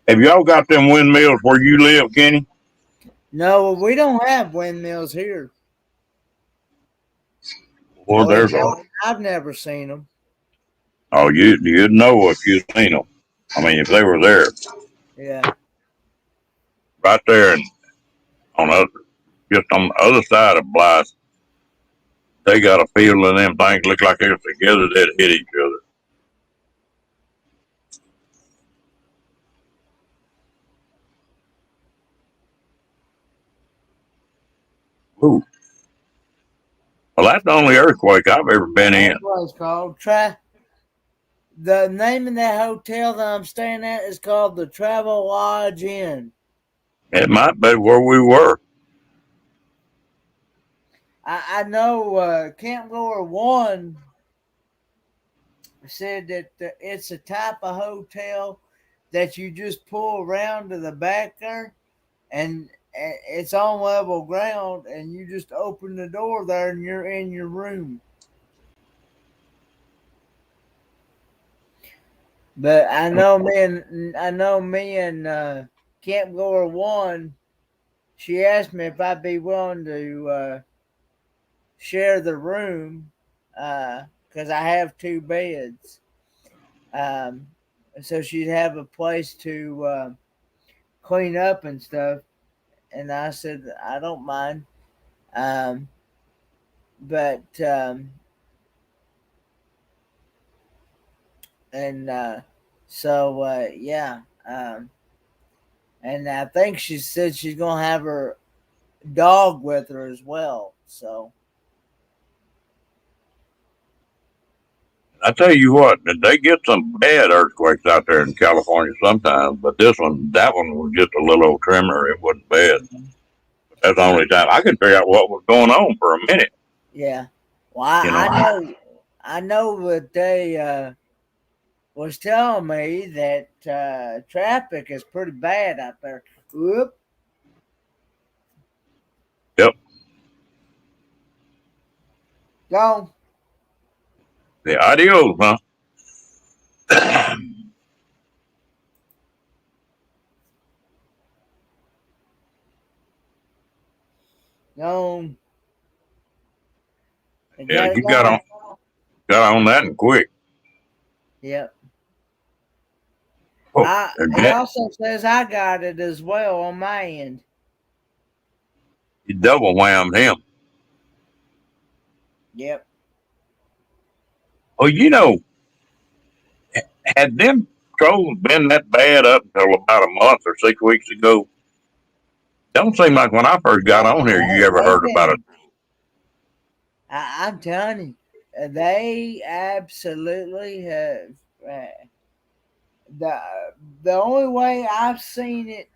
[SPEAKER 1] Have y'all got them windmills where you live, Kenny?
[SPEAKER 2] No, we don't have windmills here.
[SPEAKER 1] Well,
[SPEAKER 2] At least
[SPEAKER 1] there's a.
[SPEAKER 2] I've never seen them.
[SPEAKER 1] Oh, you'd know if you'd seen them. If they were there,
[SPEAKER 2] Yeah.
[SPEAKER 1] right there, and just on the other side of Blythe, they got a field of them things look like they're together. They'd hit each other. Ooh. Well, that's the only earthquake I've ever been in.
[SPEAKER 2] That's what it's called. The name of that hotel that I'm staying at is called the Travel Lodge Inn.
[SPEAKER 1] It might be where we were.
[SPEAKER 2] I know Camp Lower One said that it's a type of hotel that you just pull around to the back there, and it's on level ground, and you just open the door there, and you're in your room. But I know me and Camp Goer One she asked me if I'd be willing to share the room because I have two beds. Um, so she'd have a place to clean up and stuff. And I said, I don't mind. Um, but, and so, yeah. And I think she said she's going to have her dog with her as well. So,
[SPEAKER 1] I tell you what, they get some bad earthquakes out there in California sometimes, but that one was just a little old tremor. It wasn't bad. But that's the only time I could figure out what was going on for a minute.
[SPEAKER 2] yeah. Well,
[SPEAKER 1] You know,
[SPEAKER 2] I know that they was telling me that traffic is pretty bad out there. Whoop,
[SPEAKER 1] yep.
[SPEAKER 2] gone.
[SPEAKER 1] The adios, huh?
[SPEAKER 2] Gone. They
[SPEAKER 1] Yeah,
[SPEAKER 2] got it
[SPEAKER 1] you
[SPEAKER 2] gone.
[SPEAKER 1] got on that and quick.
[SPEAKER 2] Yep.
[SPEAKER 1] Oh,
[SPEAKER 2] It
[SPEAKER 1] again,
[SPEAKER 2] also says I got it as well on my end.
[SPEAKER 1] you double whammed him.
[SPEAKER 2] Yep.
[SPEAKER 1] Oh, had them trolls been that bad up until about a month or 6 weeks ago? Don't seem like when I first got on here, you ever
[SPEAKER 2] They've
[SPEAKER 1] heard about it.
[SPEAKER 2] been. I'm telling you, they absolutely have. Uh, the the only way I've seen it,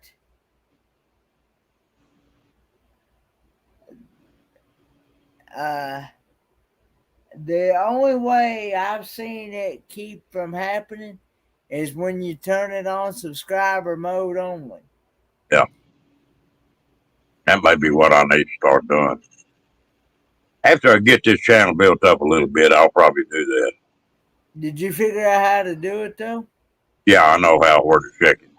[SPEAKER 2] uh, the only way I've seen it keep from happening is when you turn it on subscriber mode only.
[SPEAKER 1] Yeah, that might be what I need to start doing. After I get this channel built up a little bit, I'll probably do that.
[SPEAKER 2] Did you figure out how to do it though?
[SPEAKER 1] Yeah, I know where to check it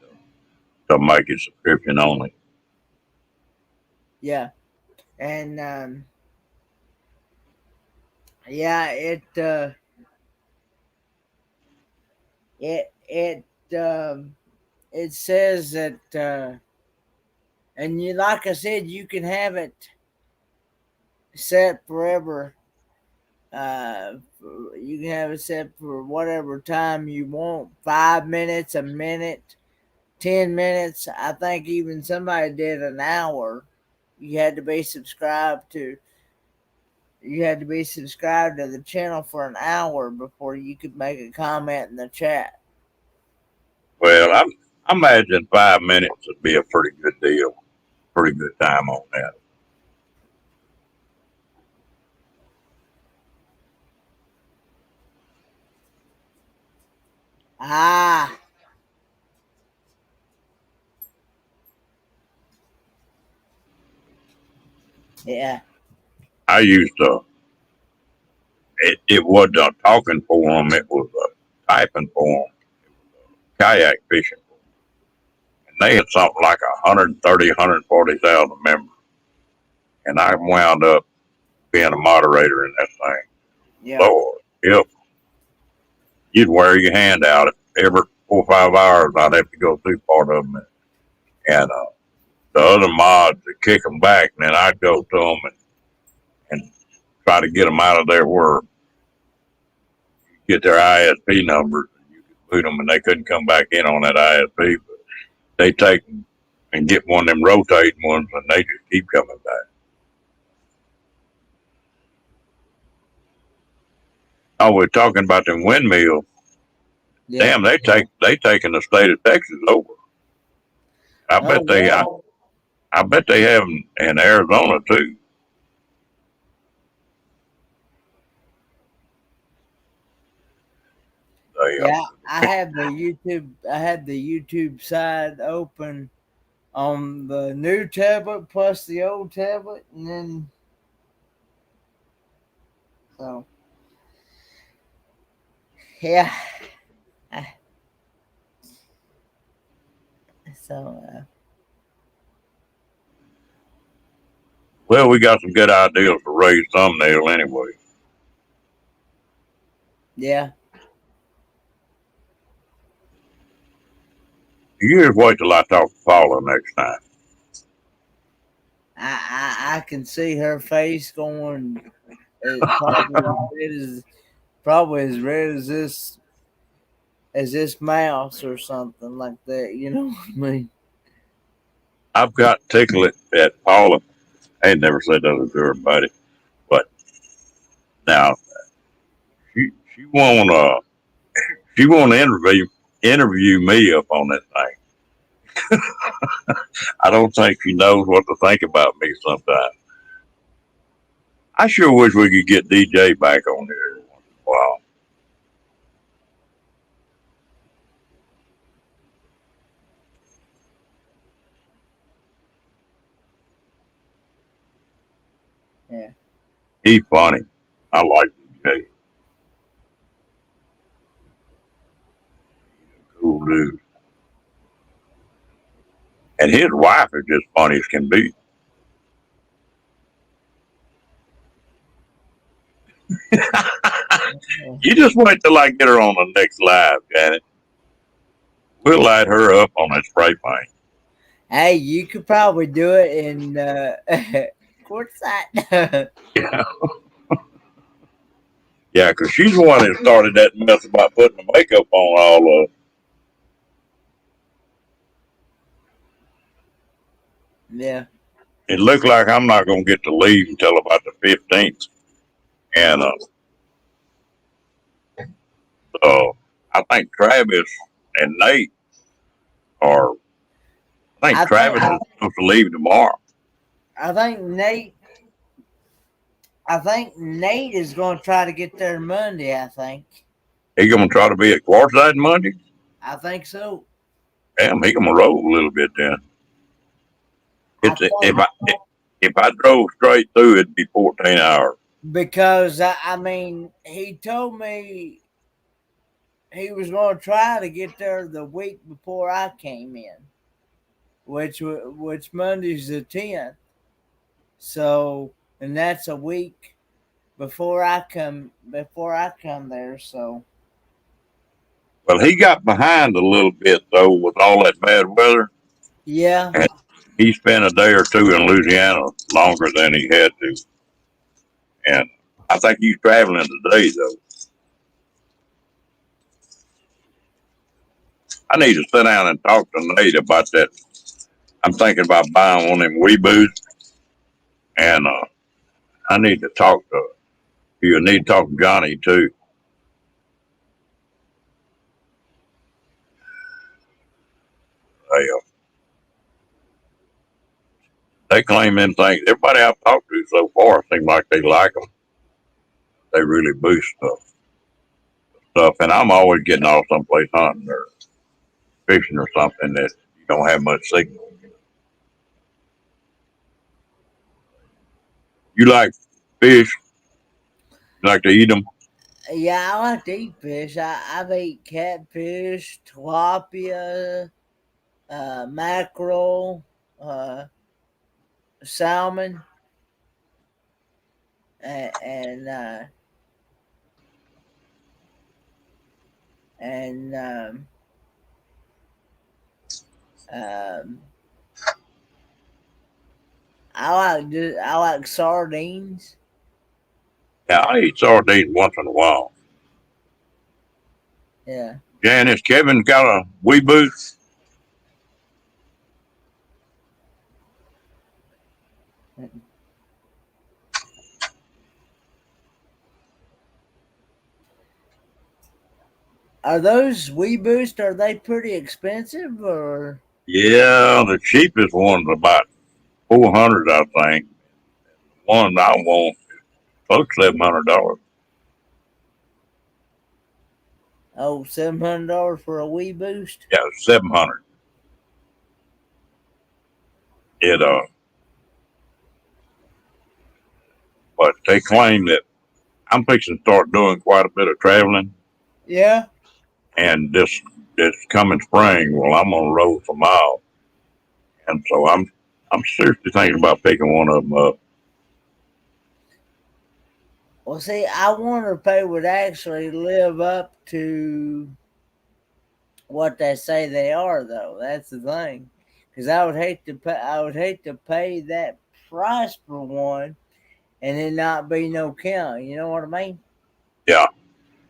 [SPEAKER 1] to make it subscription only.
[SPEAKER 2] Yeah, and yeah, it it says that and you like I said, you can have it set forever. You can have it set for whatever time you want, 5 minutes, a minute, 10 minutes. I think even somebody did an hour. You had to be subscribed to. You had to be subscribed to the channel for an hour before you could make a comment in the chat.
[SPEAKER 1] Well, I imagine 5 minutes would be a pretty good deal, pretty good time on that.
[SPEAKER 2] Ah, yeah.
[SPEAKER 1] I used to. It wasn't a talking forum; it was a typing forum, kayak fishing, and they had something like 130, 140,000 members, and I wound up being a moderator in that thing.
[SPEAKER 2] Yep.
[SPEAKER 1] Lord, yep, you'd wear your hand out every 4 or 5 hours. I'd have to go through part of them, and the other mods would kick them back, and then I'd go to them and try to get them out of there where get their ISP numbers. And you could boot them, and they couldn't come back in on that ISP. But they take and get one of them rotating ones, and they just keep coming back. Oh, we're talking about them windmills.
[SPEAKER 2] Yep.
[SPEAKER 1] Damn, they taking the state of Texas over. I
[SPEAKER 2] Oh
[SPEAKER 1] bet they
[SPEAKER 2] yeah.
[SPEAKER 1] I, I bet they have in Arizona too. They
[SPEAKER 2] Yeah. I had the YouTube side open on the new tablet plus the old tablet, and then so yeah. So
[SPEAKER 1] Well, we got some good ideas for raised thumbnail anyway.
[SPEAKER 2] Yeah.
[SPEAKER 1] You just wait till I talk to Paula next time.
[SPEAKER 2] I can see her face going probably as red as this mouse or something like that. You know what I mean?
[SPEAKER 1] I've got tickle it at Paula. I ain't never said that to everybody, but now she won't she won't interview me up on that thing. I don't think she knows what to think about me sometimes. I sure wish we could get DJ back on here once in a while.
[SPEAKER 2] Yeah.
[SPEAKER 1] He's funny. I like DJ. Cool dude. And his wife is just funny as can be. You just wait till I get her on the next live, Janet. We'll light her up on that spray paint.
[SPEAKER 2] Hey, you could probably do it in courtside.
[SPEAKER 1] Yeah, yeah, because she's the one that started that mess about putting the makeup on all of.
[SPEAKER 2] Yeah.
[SPEAKER 1] It looked like I'm not going to get to leave until about the 15th, and I think Travis and Nate are. I think Travis is supposed to leave tomorrow.
[SPEAKER 2] I think Nate. I think Nate is going to try to get there Monday. I think.
[SPEAKER 1] He going to try to be at Quartzsite Monday.
[SPEAKER 2] I think so.
[SPEAKER 1] Damn, he going to roll a little bit then. It's if I drove straight through, it'd be 14 hours.
[SPEAKER 2] Because I mean, he told me he was going to try to get there the week before I came in, which Monday's the 10th. So, and that's a week before I come there. So,
[SPEAKER 1] Well, he got behind a little bit though with all that bad weather.
[SPEAKER 2] yeah.
[SPEAKER 1] And he spent a day or two in Louisiana longer than he had to. And I think he's traveling today though. I need to sit down and talk to Nate about that. I'm thinking about buying one of them Weeboos, and I need to talk to you. Need to talk to Johnny too. They claim them things. Everybody I've talked to so far seems like they like them. They really boost stuff. And I'm always getting off someplace hunting or fishing or something that you don't have much signal. You like fish? You like to eat them?
[SPEAKER 2] Yeah, I like to eat fish. I've ate catfish, tilapia, mackerel, salmon, and and um, I like sardines.
[SPEAKER 1] Yeah, I eat sardines once in a while.
[SPEAKER 2] Yeah.
[SPEAKER 1] Janice, Kevin's got a Weeboo.
[SPEAKER 2] Are those Weeboost? Are they pretty expensive or?
[SPEAKER 1] Yeah, the cheapest one's about 400, I think. One I want is close to $700.
[SPEAKER 2] Oh, $700 for a Weeboost?
[SPEAKER 1] Yeah, 700. It but they claim that I'm fixing to start doing quite a bit of traveling,
[SPEAKER 2] Yeah.
[SPEAKER 1] and this coming spring, well, I'm gonna roll for miles, and so I'm seriously thinking about picking one of them up.
[SPEAKER 2] Well, see, I wonder if they would actually live up to what they say they are, though. That's the thing. Because I would hate to pay. I would hate to pay that price for one, and it not be no count. You know what I mean?
[SPEAKER 1] Yeah.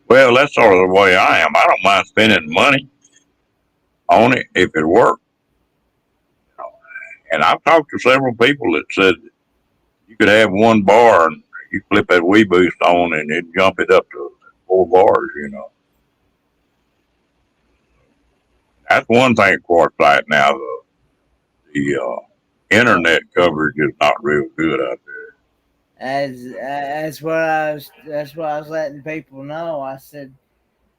[SPEAKER 1] Well, that's sort of the way I am. I don't mind spending money on it if it works. And I've talked to several people that said you could have one bar and you flip that Wii Boost on and it jump it up to 4 bars. That's one thing for us right now. The internet coverage is not real good out there.
[SPEAKER 2] That's what I was letting people know. I said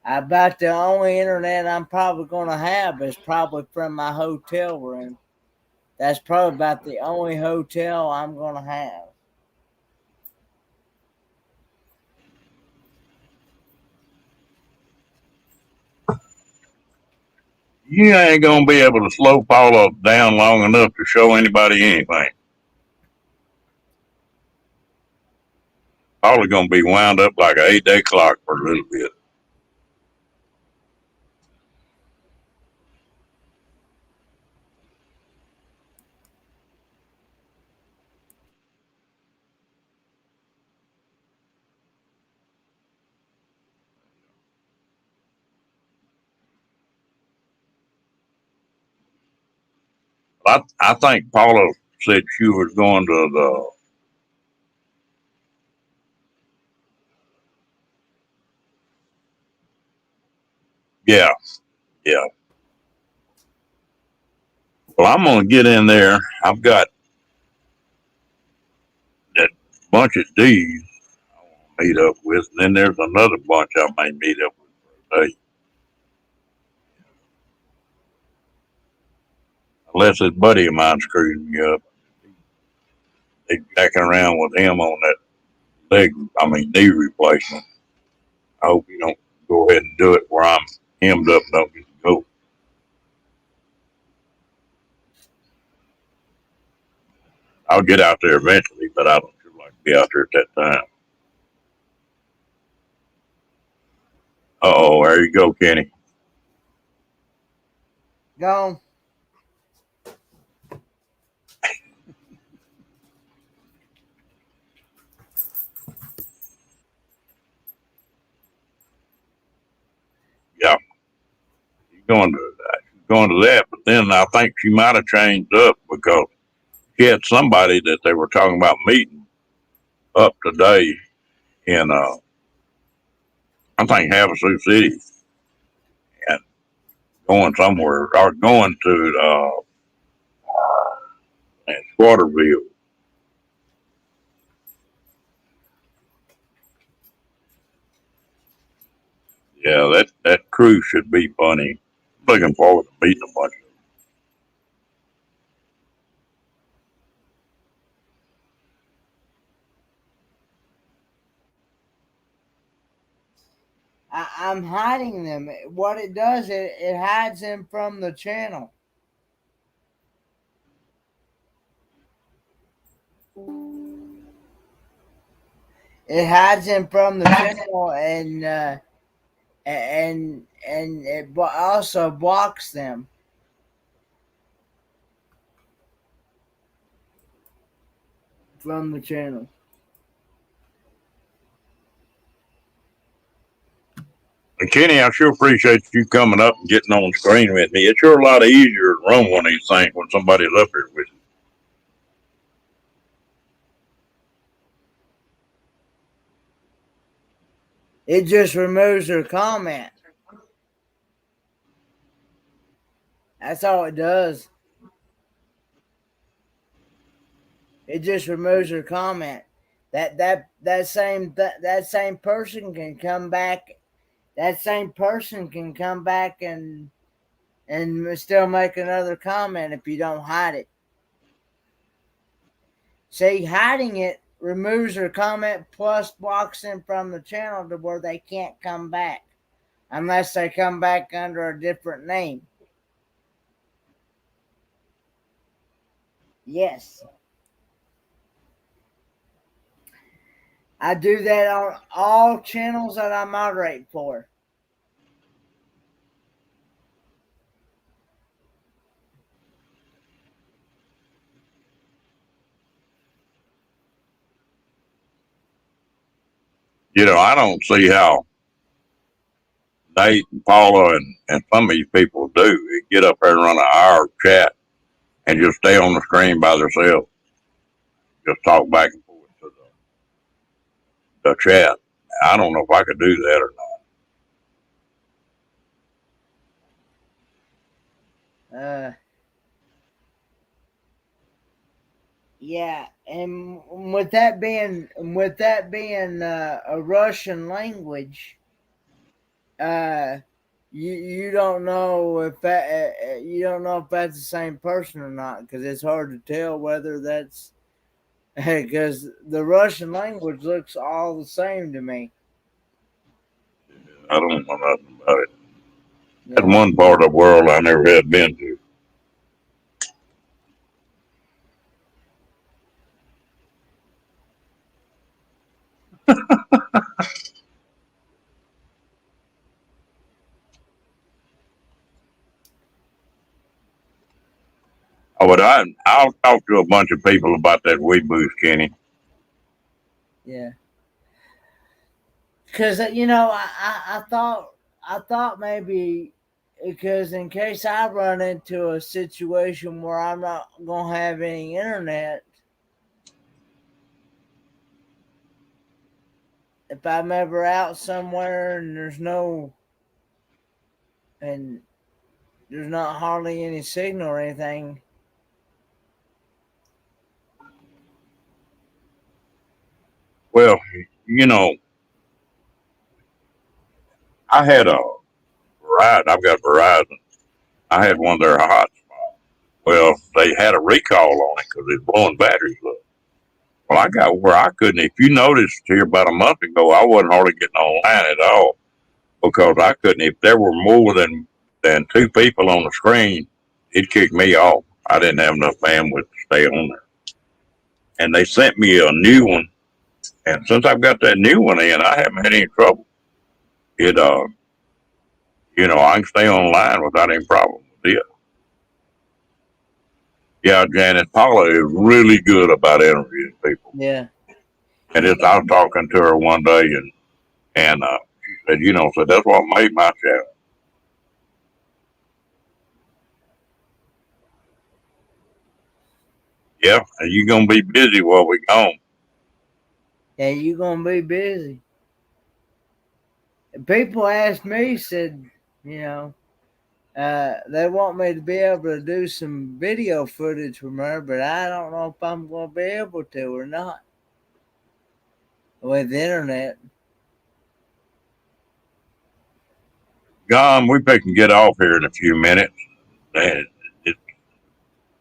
[SPEAKER 2] about the only internet I'm probably going to have is probably from my hotel room. That's probably about the only hotel I'm going to have.
[SPEAKER 1] You ain't gonna be able to slow Paula down long enough to show anybody anything. Paula's gonna be wound up like an 8-day clock for a little bit. I think Paula said she was going to the. Yeah, yeah. Well, I'm gonna get in there. I've got that bunch of D's I want to meet up with, and then there's another bunch I may meet up with for a day. Unless this buddy of mine screws me up. He's jacking around with him on that knee replacement. I hope you don't go ahead and do it where I'm hemmed up and don't get to go. I'll get out there eventually, but I don't feel like to be out there at that time. There you go, Kenny.
[SPEAKER 2] Gone.
[SPEAKER 1] Yeah, she's going to that. She's going to that, but then I think she might have changed up because she had somebody that they were talking about meeting up today in I think Havasu City and going somewhere or going to Squatterville. Yeah, that cruise should be funny. Looking forward to meeting a bunch of them.
[SPEAKER 2] I'm hiding them. What it does, it hides them from the channel. It hides them from the channel, and it also blocks them from the channel.
[SPEAKER 1] And Kenny, I sure appreciate you coming up and getting on the screen with me. It's sure a lot easier to run one of these things when somebody's up here with you.
[SPEAKER 2] It just removes their comment. That's all it does. It just removes their comment. That same person can come back. That same person can come back and still make another comment if you don't hide it. See, hiding it removes their comment plus blocks them from the channel to where they can't come back unless they come back under a different name. Yes. I do that on all channels that I moderate for.
[SPEAKER 1] I don't see how Nate and Paula and some of these people do. They get up there and run an hour of chat and just stay on the screen by themselves, just talk back and forth to the chat. I don't know if I could do that or not.
[SPEAKER 2] Uh, yeah, and with that being a Russian language, uh, you don't know if that's the same person or not, because it's hard to tell whether that's because the Russian language looks all the same to me.
[SPEAKER 1] I don't know nothing about it. That's
[SPEAKER 2] Yeah.
[SPEAKER 1] one part of the world I never had been to. But I'll talk to a bunch of people about that weeboo, Kenny.
[SPEAKER 2] Yeah. Because I thought maybe because in case I run into a situation where I'm not gonna have any internet, if I'm ever out somewhere and and there's not hardly any signal or anything.
[SPEAKER 1] Well, you know, I had a Verizon. I've got Verizon. I had one of their hot. Well, they had a recall on it because it's blowing batteries up. Well, I got where I couldn't. If you noticed here about a month ago, I wasn't hardly getting online at all because I couldn't. If there were more than two people on the screen, it kicked me off. I didn't have enough bandwidth to stay on there. And they sent me a new one, and since I've got that new one in, I haven't had any trouble. It I can stay online without any problem with it. Yeah, Janet Paula is really good about interviewing people.
[SPEAKER 2] Yeah.
[SPEAKER 1] And I was talking to her one day, and she said, so that's what made my channel. Yeah, and you're gonna be busy while we gone.
[SPEAKER 2] Yeah, you gonna be busy. People ask me, said, you know, they want me to be able to do some video footage from her, but I don't know if I'm going to be able to or not with the internet.
[SPEAKER 1] Gone. We can get off here in a few minutes. And it's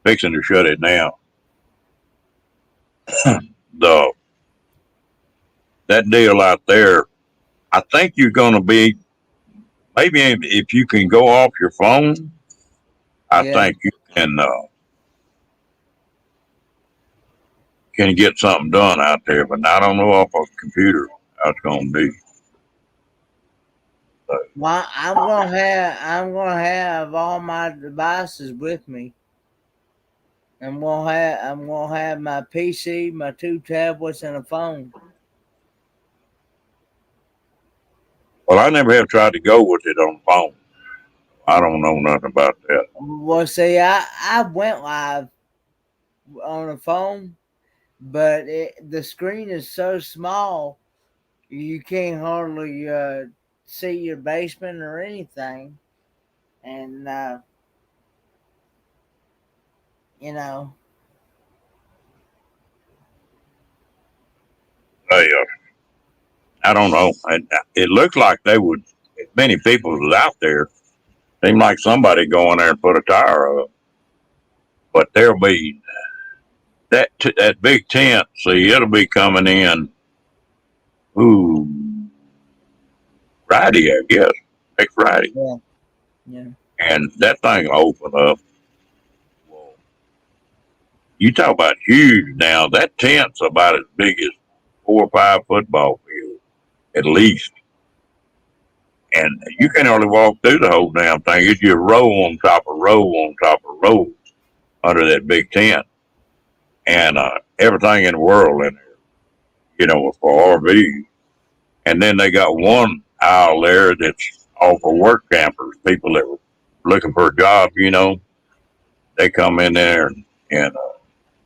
[SPEAKER 1] fixing to shut it down. the That deal out there, I think you're gonna be maybe if you can go off your phone. I
[SPEAKER 2] Yeah.
[SPEAKER 1] think you can get something done out there, but I don't know off a computer how it's gonna be. So,
[SPEAKER 2] Well, I'm gonna have all my devices with me. I'm gonna have my PC, my two tablets, and a phone.
[SPEAKER 1] well, I never have tried to go with it on the phone. I don't know nothing about that.
[SPEAKER 2] Well, see, I went live on a phone, but the screen is so small you can't hardly see your basement or anything, and you know,
[SPEAKER 1] I don't know. It looks like they would. As many people was out there. Seemed like somebody go in there and put a tire up. But there'll be that big tent. See, it'll be coming in. Ooh, Friday, I guess. Next Friday,
[SPEAKER 2] yeah, yeah,
[SPEAKER 1] and that thing will open up. Well, you talk about huge now. That tent's about as big as 4 or 5 football fields at least. And you can only walk through the whole damn thing. It's just row on top of row on top of row under that big tent. And everything in the world in there, for RVs. And then they got one aisle there that's all for work campers, people that were looking for a job, they come in there and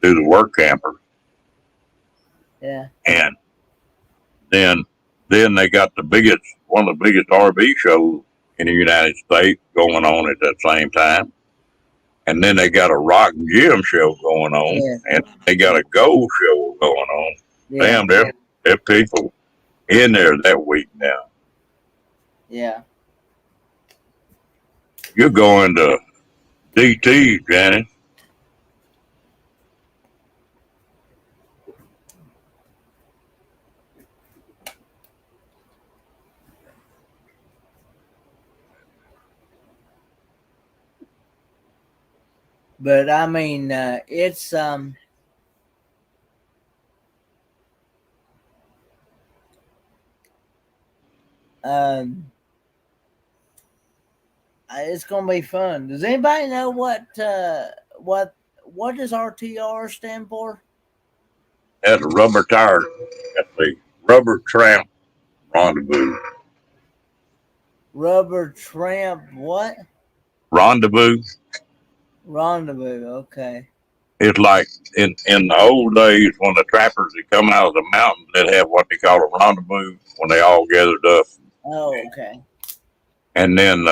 [SPEAKER 1] do the work campers.
[SPEAKER 2] Yeah.
[SPEAKER 1] And then they got one of the biggest RV shows in the United States going on at that same time. And then they got a rock and gym show going on,
[SPEAKER 2] Yeah.
[SPEAKER 1] and they got a gold show going on.
[SPEAKER 2] Yeah.
[SPEAKER 1] Damn, there people in there that week now.
[SPEAKER 2] Yeah.
[SPEAKER 1] You're going to DT, Janet.
[SPEAKER 2] But I mean, it's it's gonna be fun. Does anybody know what does RTR stand for?
[SPEAKER 1] That's a rubber tire. That's the Rubber Tramp Rendezvous.
[SPEAKER 2] Rubber Tramp what?
[SPEAKER 1] Rendezvous.
[SPEAKER 2] Rendezvous. Okay.
[SPEAKER 1] It's like in the old days when the trappers would come out of the mountains, they'd have what they call a rendezvous when they all gathered up.
[SPEAKER 2] Oh, okay.
[SPEAKER 1] And then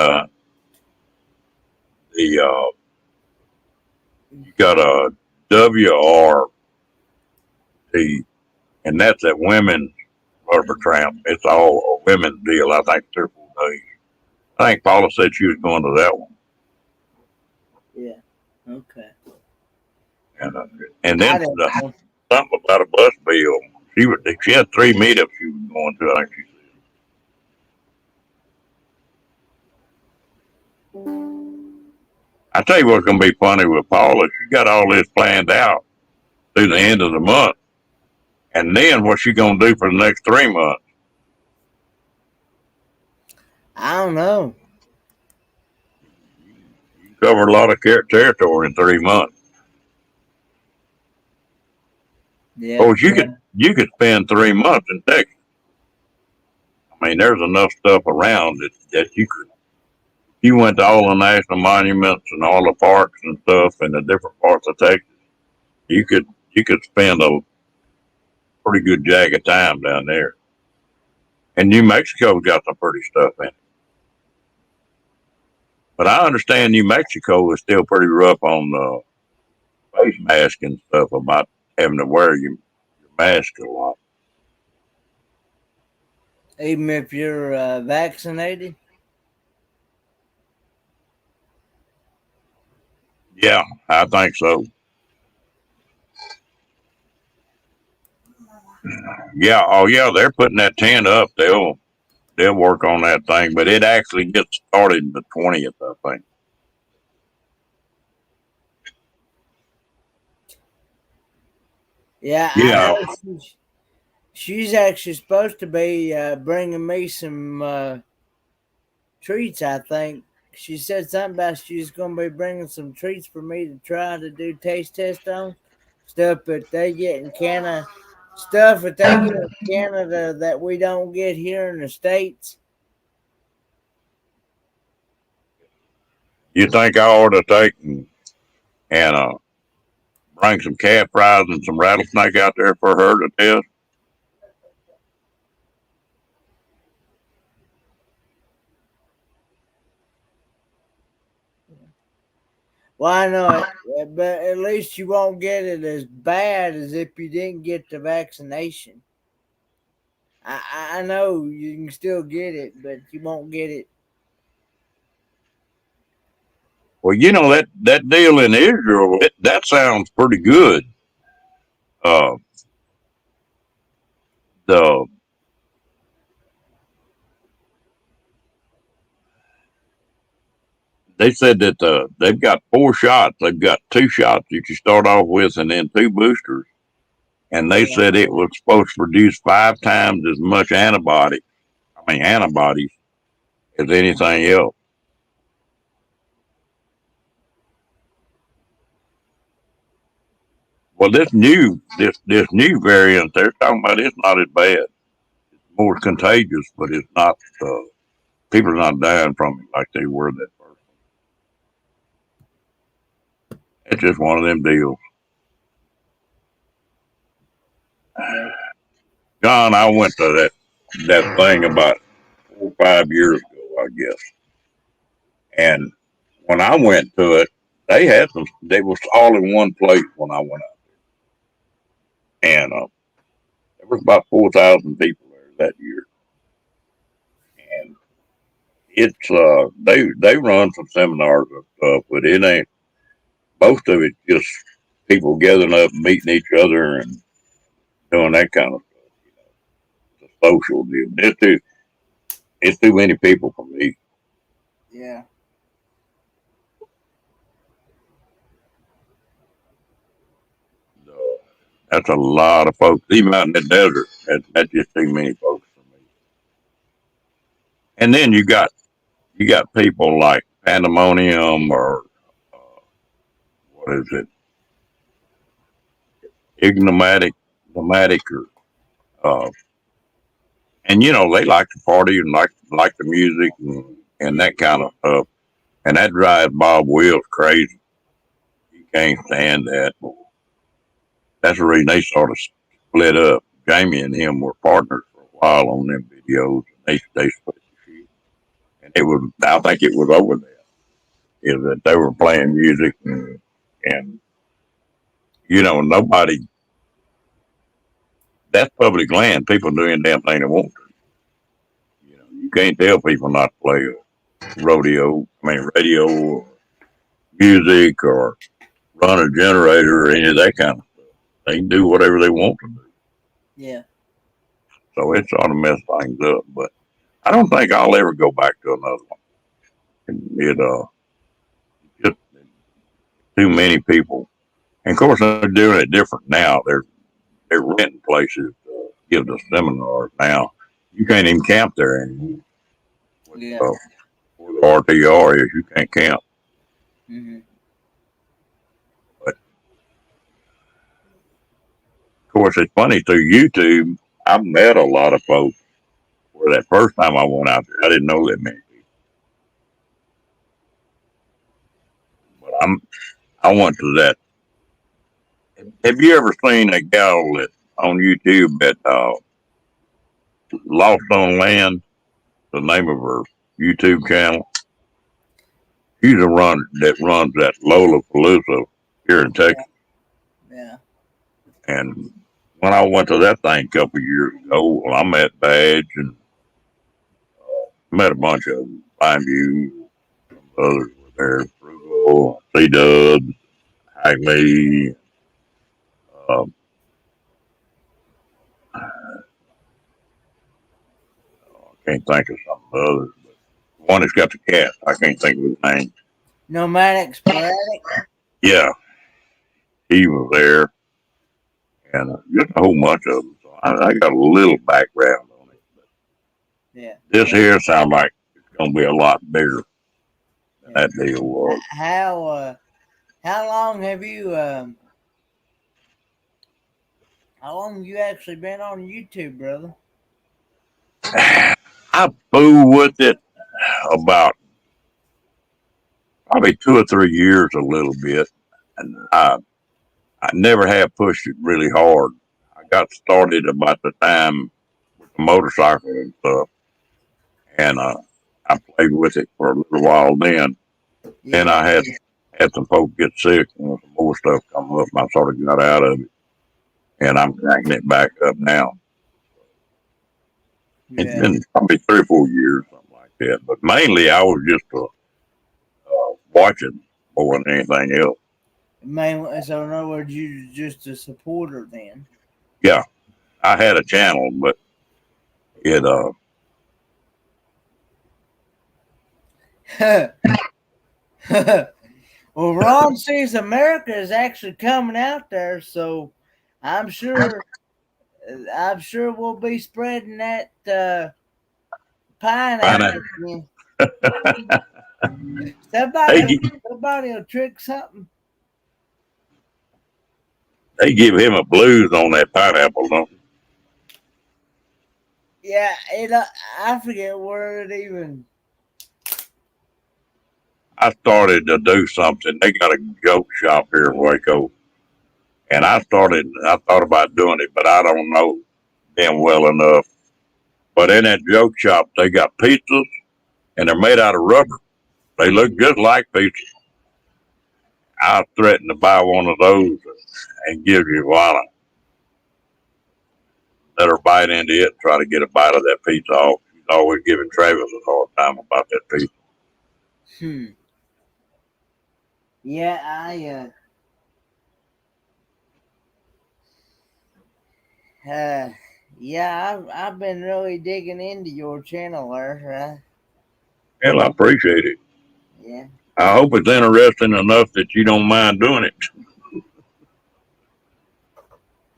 [SPEAKER 1] you got a WRT, and that's that women's rubber tramp. It's all a women's deal. I think 3 or 4 days. I think Paula said she was going to that one.
[SPEAKER 2] Yeah. Okay.
[SPEAKER 1] And then something about a bus bill. She had 3 meetups she was going to. I think she said. I tell you what's going to be funny with Paula. She got all this planned out through the end of the month, and then what's she going to do for the next 3 months?
[SPEAKER 2] I don't know.
[SPEAKER 1] You cover a lot of territory in 3 months.
[SPEAKER 2] Yeah.
[SPEAKER 1] Of course, you could spend 3 months in Texas. I mean, there's enough stuff around that you could. You went to all the national monuments and all the parks and stuff in the different parts of Texas. You could spend a pretty good jag of time down there. And New Mexico's got some pretty stuff in it. But I understand New Mexico is still pretty rough on the face mask and stuff about having to wear your mask a lot.
[SPEAKER 2] Even if you're vaccinated?
[SPEAKER 1] Yeah, I think so. Yeah, oh yeah, they're putting that tent up. They'll work on that thing, but it actually gets started the 20th, I think.
[SPEAKER 2] Yeah.
[SPEAKER 1] Yeah.
[SPEAKER 2] I know she's actually supposed to be bringing me some treats, I think. She said something about she's going to be bringing some treats for me to try to do taste test on. Stuff that they get in Canada. Stuff that they get in Canada that we don't get here in the States.
[SPEAKER 1] You think I ought to take and bring some cat fries and some rattlesnake out there for her to test?
[SPEAKER 2] Well, I know it, but at least you won't get it as bad as if you didn't get the vaccination. I know you can still get it, but you won't get it.
[SPEAKER 1] Well, that deal in Israel, that sounds pretty good. Uh, the They said that they've got 4 shots. They've got 2 shots that you start off with, and then 2 boosters. and they said it was supposed to produce 5 times as much antibodies as anything else. Well, this new variant they're talking about, it's not as bad. It's more contagious, but it's not. People are not dying from it like they were that first one. It's just one of them deals.
[SPEAKER 2] Yeah.
[SPEAKER 1] John, I went to that thing about 4 or 5 years ago, I guess, and when I went to it, they had some. They was all in one place when I went out, and there was about 4,000 people there that year, and it's they run some seminars and stuff, but it ain't most of it just people gathering up, meeting each other, and doing that kind of stuff. It's a social deal. It's too many people for me.
[SPEAKER 2] Yeah.
[SPEAKER 1] Uh, that's a lot of folks, even out in the desert. That's just too many folks for me. And then you got people like Pandemonium or uh, what is it, Ignomatic, Ignomatic, or and they like to party and like the music and
[SPEAKER 2] Yeah.
[SPEAKER 1] that kind of stuff. And that drives Bob Wills crazy. He can't stand that. That's the reason they sort of split up. Jamie and him were partners for a while on them videos, and they split the shit. And I think it was over there. Is that they were playing music and nobody. That's public land. People doing damn thing they want to. You can't tell people not to play radio or music or run a generator or any of that kind of stuff. They can do whatever they want to do.
[SPEAKER 2] Yeah.
[SPEAKER 1] So it sort of messed things up. But I don't think I'll ever go back to another one. Just too many people. And of course, they're doing it different now. They're renting places to give the seminars now. You can't even camp there anymore. With,
[SPEAKER 2] Yeah.
[SPEAKER 1] where the RTR is, you can't camp.
[SPEAKER 2] Mm-hmm.
[SPEAKER 1] But of course, it's funny through YouTube. I've met a lot of folks. Where that first time I went out there, I didn't know that many people. But I went to that. Have you ever seen a gal that on YouTube that Lost on Land? The name of her YouTube channel. She's a run that runs that Lollapalooza here in
[SPEAKER 2] Yeah.
[SPEAKER 1] Texas.
[SPEAKER 2] Yeah.
[SPEAKER 1] And when I went to that thing a couple of years ago, well, I met Badge and met a bunch of them. Fine View, some others were there. Frugal, C Dubs, Hagley. Uh, I can't think of some of the others. But one that's got the cat. I can't think of his name.
[SPEAKER 2] Nomadic sporadic.
[SPEAKER 1] Yeah, he was there, and just a whole bunch of them. So I got a little background on it. But
[SPEAKER 2] Yeah.
[SPEAKER 1] this here sounds like it's going to be a lot bigger than
[SPEAKER 2] Yeah.
[SPEAKER 1] that deal was.
[SPEAKER 2] How long have you how long have you actually been on YouTube, brother?
[SPEAKER 1] I fooled with it about probably 2 or 3 years, a little bit, and I never have pushed it really hard. I got started about the time with the motorcycle and stuff, and I played with it for a little while. Then
[SPEAKER 2] Yeah.
[SPEAKER 1] I had some folks get sick and some more stuff come up, and I sort of got out of it, and I'm cranking it back up now. It's
[SPEAKER 2] Yeah.
[SPEAKER 1] been probably 3 or 4 years, something like that. But mainly, I was just watching more than anything else.
[SPEAKER 2] Mainly, so in other words, you just a supporter then.
[SPEAKER 1] Yeah, I had a channel, but it
[SPEAKER 2] Well, Ron sees America is actually coming out there, so I'm sure. I'm sure we'll be spreading that pineapple
[SPEAKER 1] Pineapple.
[SPEAKER 2] again.
[SPEAKER 1] They
[SPEAKER 2] Somebody,
[SPEAKER 1] gi-
[SPEAKER 2] somebody will trick something.
[SPEAKER 1] they give him a blues on that pineapple. Don't they?
[SPEAKER 2] Yeah, I forget where it even.
[SPEAKER 1] I started to do something. They got a joke shop here in Waco, and I thought about doing it, but I don't know them well enough. But in that joke shop, they got pizzas, and they're made out of rubber. They look just like pizzas. I threatened to buy one of those and give you one. Let her bite into it, try to get a bite of that pizza off. She's always giving Travis a hard time about that pizza.
[SPEAKER 2] Hmm. Yeah, uh, yeah, I've been really digging into your channel there.
[SPEAKER 1] Well, I appreciate it.
[SPEAKER 2] Yeah,
[SPEAKER 1] I hope it's interesting enough that you don't mind doing it.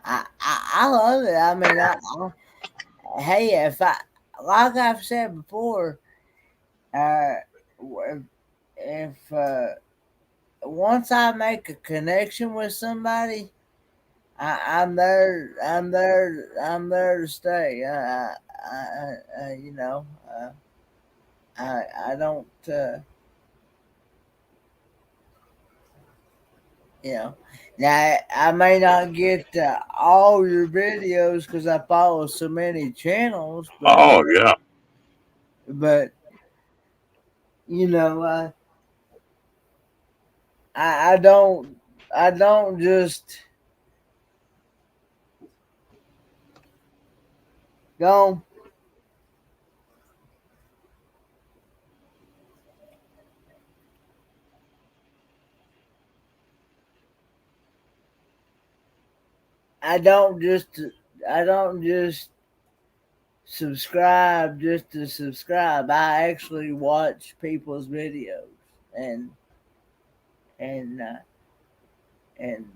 [SPEAKER 2] I love it. I mean, hey, if I like I've said before, uh, if once I make a connection with somebody, I'm there. I'm there. I'm there to stay. You know, I don't. You know, now I may not get all your videos because I follow so many channels,
[SPEAKER 1] Oh, yeah.
[SPEAKER 2] but you know, I don't just go. I don't just I don't just subscribe just to subscribe. I actually watch people's videos and and uh, and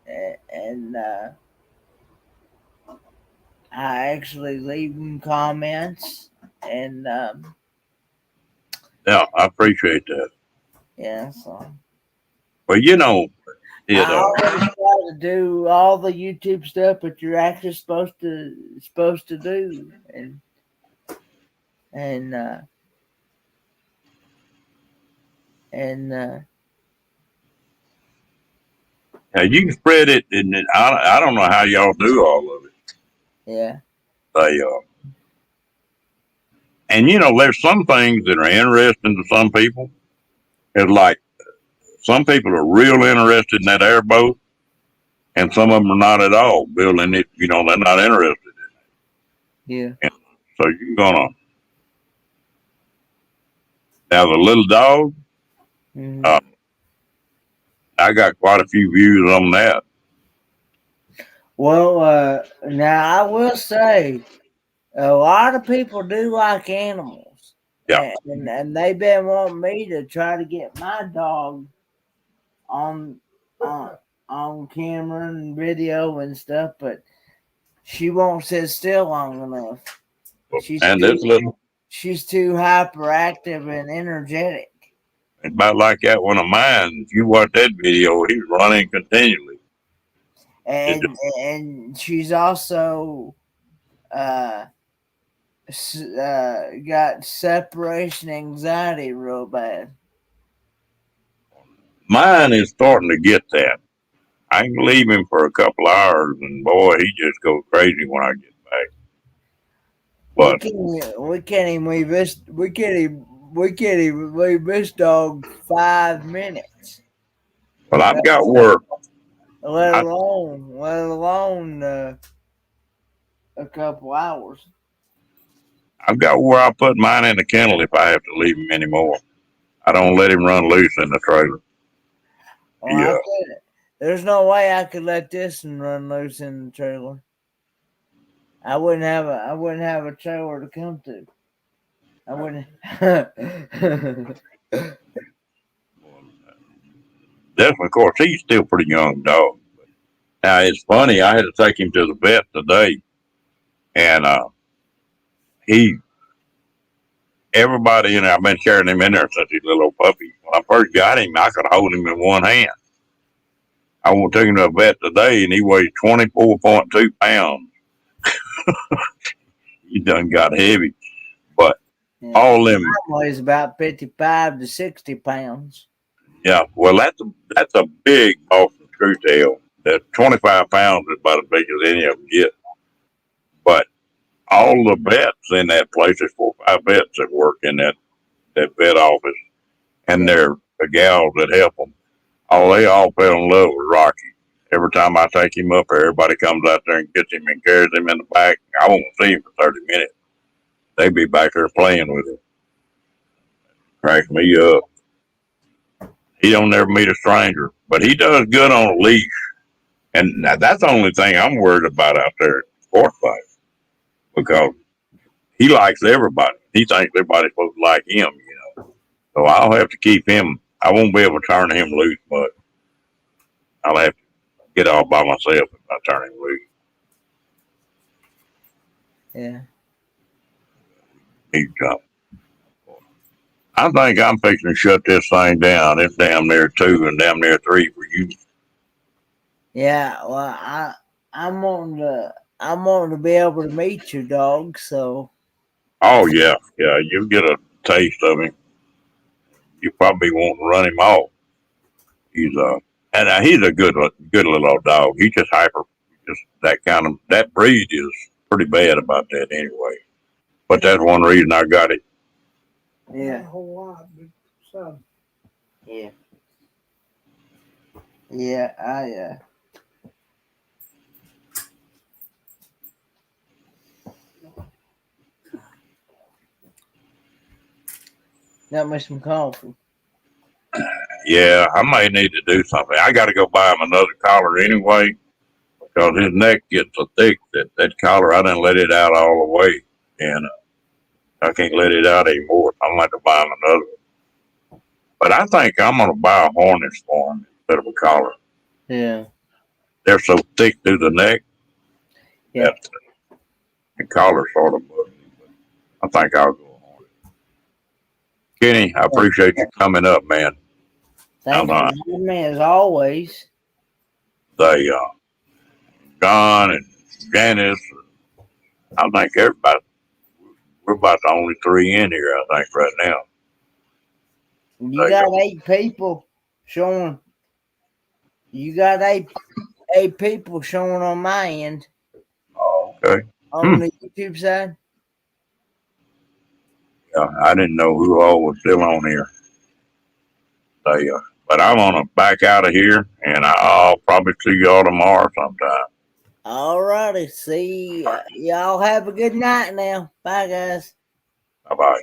[SPEAKER 2] and I actually leave them comments and
[SPEAKER 1] Yeah, I appreciate that.
[SPEAKER 2] yeah. So
[SPEAKER 1] But, it,
[SPEAKER 2] I always try to do all the YouTube stuff that you're actually supposed to do and and
[SPEAKER 1] now you can spread it, and I don't know how y'all do all of it.
[SPEAKER 2] yeah.
[SPEAKER 1] They, and there's some things that are interesting to some people. It's like some people are real interested in that airboat, and some of them are not at all building it. They're not interested.
[SPEAKER 2] Yeah.
[SPEAKER 1] And so you're gonna have a little dog.
[SPEAKER 2] Hmm.
[SPEAKER 1] Uh, I got quite a few views on that.
[SPEAKER 2] Well, now I will say a lot of people do like animals,
[SPEAKER 1] Yeah,
[SPEAKER 2] and they've been wanting me to try to get my dog on on on camera and video and stuff, but she won't sit still long enough. She's
[SPEAKER 1] and this
[SPEAKER 2] too
[SPEAKER 1] little,
[SPEAKER 2] she's too hyperactive and energetic,
[SPEAKER 1] it's about like that one of mine. If you watch that video, he's running continually. It just,
[SPEAKER 2] and she's also uh, got separation anxiety real bad.
[SPEAKER 1] mine is starting to get that. I can leave him for a couple hours, and boy, he just goes crazy when I get back.
[SPEAKER 2] We
[SPEAKER 1] But
[SPEAKER 2] can't we can't even leave this we can't even leave this dog 5 minutes.
[SPEAKER 1] I've got work.
[SPEAKER 2] Let
[SPEAKER 1] I,
[SPEAKER 2] alone a couple hours.
[SPEAKER 1] I've got where I put mine in the kennel if I have to leave him anymore. I don't let him run loose in the trailer.
[SPEAKER 2] Well, I
[SPEAKER 1] Yeah,
[SPEAKER 2] could. There's no way I could let this one run loose in the trailer. I wouldn't have a trailer to come to. I wouldn't.
[SPEAKER 1] definitely. Of course, he's still a pretty young dog. Now it's funny. I had to take him to the vet today, and he everybody in there. I've been carrying him in there since he's a little puppy. When I first got him, I could hold him in one hand. I took him to a vet today, and he weighs 24.2 pounds. He done got heavy, but
[SPEAKER 2] Yeah.
[SPEAKER 1] all them.
[SPEAKER 2] Mine weighs about 55 to 60 pounds.
[SPEAKER 1] Yeah, well, that's a big Boston screw tail. That 25 pounds is about as big as any of them get. But all the vets in that place, there's 4 or 5 vets that work in that vet office, and
[SPEAKER 2] Yeah.
[SPEAKER 1] they're the gals that help them. Oh, they all fell in love with Rocky. Every time I take him up there, everybody comes out there and gets him and carries him in the back. I won't see him for 30 minutes. They be back there playing with him. Crack me up. He don't never meet a stranger, but he does good on a leash. And now that's the only thing I'm worried about out there at sports fight, because he likes everybody. He thinks everybody's supposed to like him, So I'll have to keep him. I won't be able to turn him loose, but I'll have to get off by myself if I turn him loose.
[SPEAKER 2] Yeah.
[SPEAKER 1] He's tough. I think I'm fixing to shut this thing down. It's damn near 2 and damn near 3 for you.
[SPEAKER 2] Yeah, well, I'm wanting to be able to meet your dog, so.
[SPEAKER 1] Oh yeah, you'll get a taste of him. You probably won't run him off. He's he's a good little old dog. He's just hyper, just that breed is pretty bad about that anyway. But that's one reason I got it.
[SPEAKER 2] Yeah.
[SPEAKER 3] Not a whole lot, but some.
[SPEAKER 2] Yeah. Yeah, got me some coffee.
[SPEAKER 1] Yeah, I may need to do something. I got to go buy him another collar anyway, because his neck gets so thick that collar, I didn't let it out all the way, and I can't let it out anymore. I'm going to have to buy him another one. But I think I'm going to buy a harness for him instead of a collar.
[SPEAKER 2] Yeah.
[SPEAKER 1] They're so thick through the neck.
[SPEAKER 2] Yeah.
[SPEAKER 1] That the collar sort of bugs me. I think I'll go a harness. Kenny, I appreciate you coming up, man.
[SPEAKER 2] Thank you for having me as always.
[SPEAKER 1] They, John and Janice, I think everybody, we're about the only 3 in here, I think, right now.
[SPEAKER 2] You got 8 people showing. You got eight people showing on my end.
[SPEAKER 1] Oh, okay.
[SPEAKER 2] On the YouTube side.
[SPEAKER 1] Yeah, I didn't know who all was still on here. But I'm gonna back out of here, and I'll probably see y'all tomorrow sometime.
[SPEAKER 2] All righty. See, y'all have a good night now. Bye, guys.
[SPEAKER 1] Bye bye.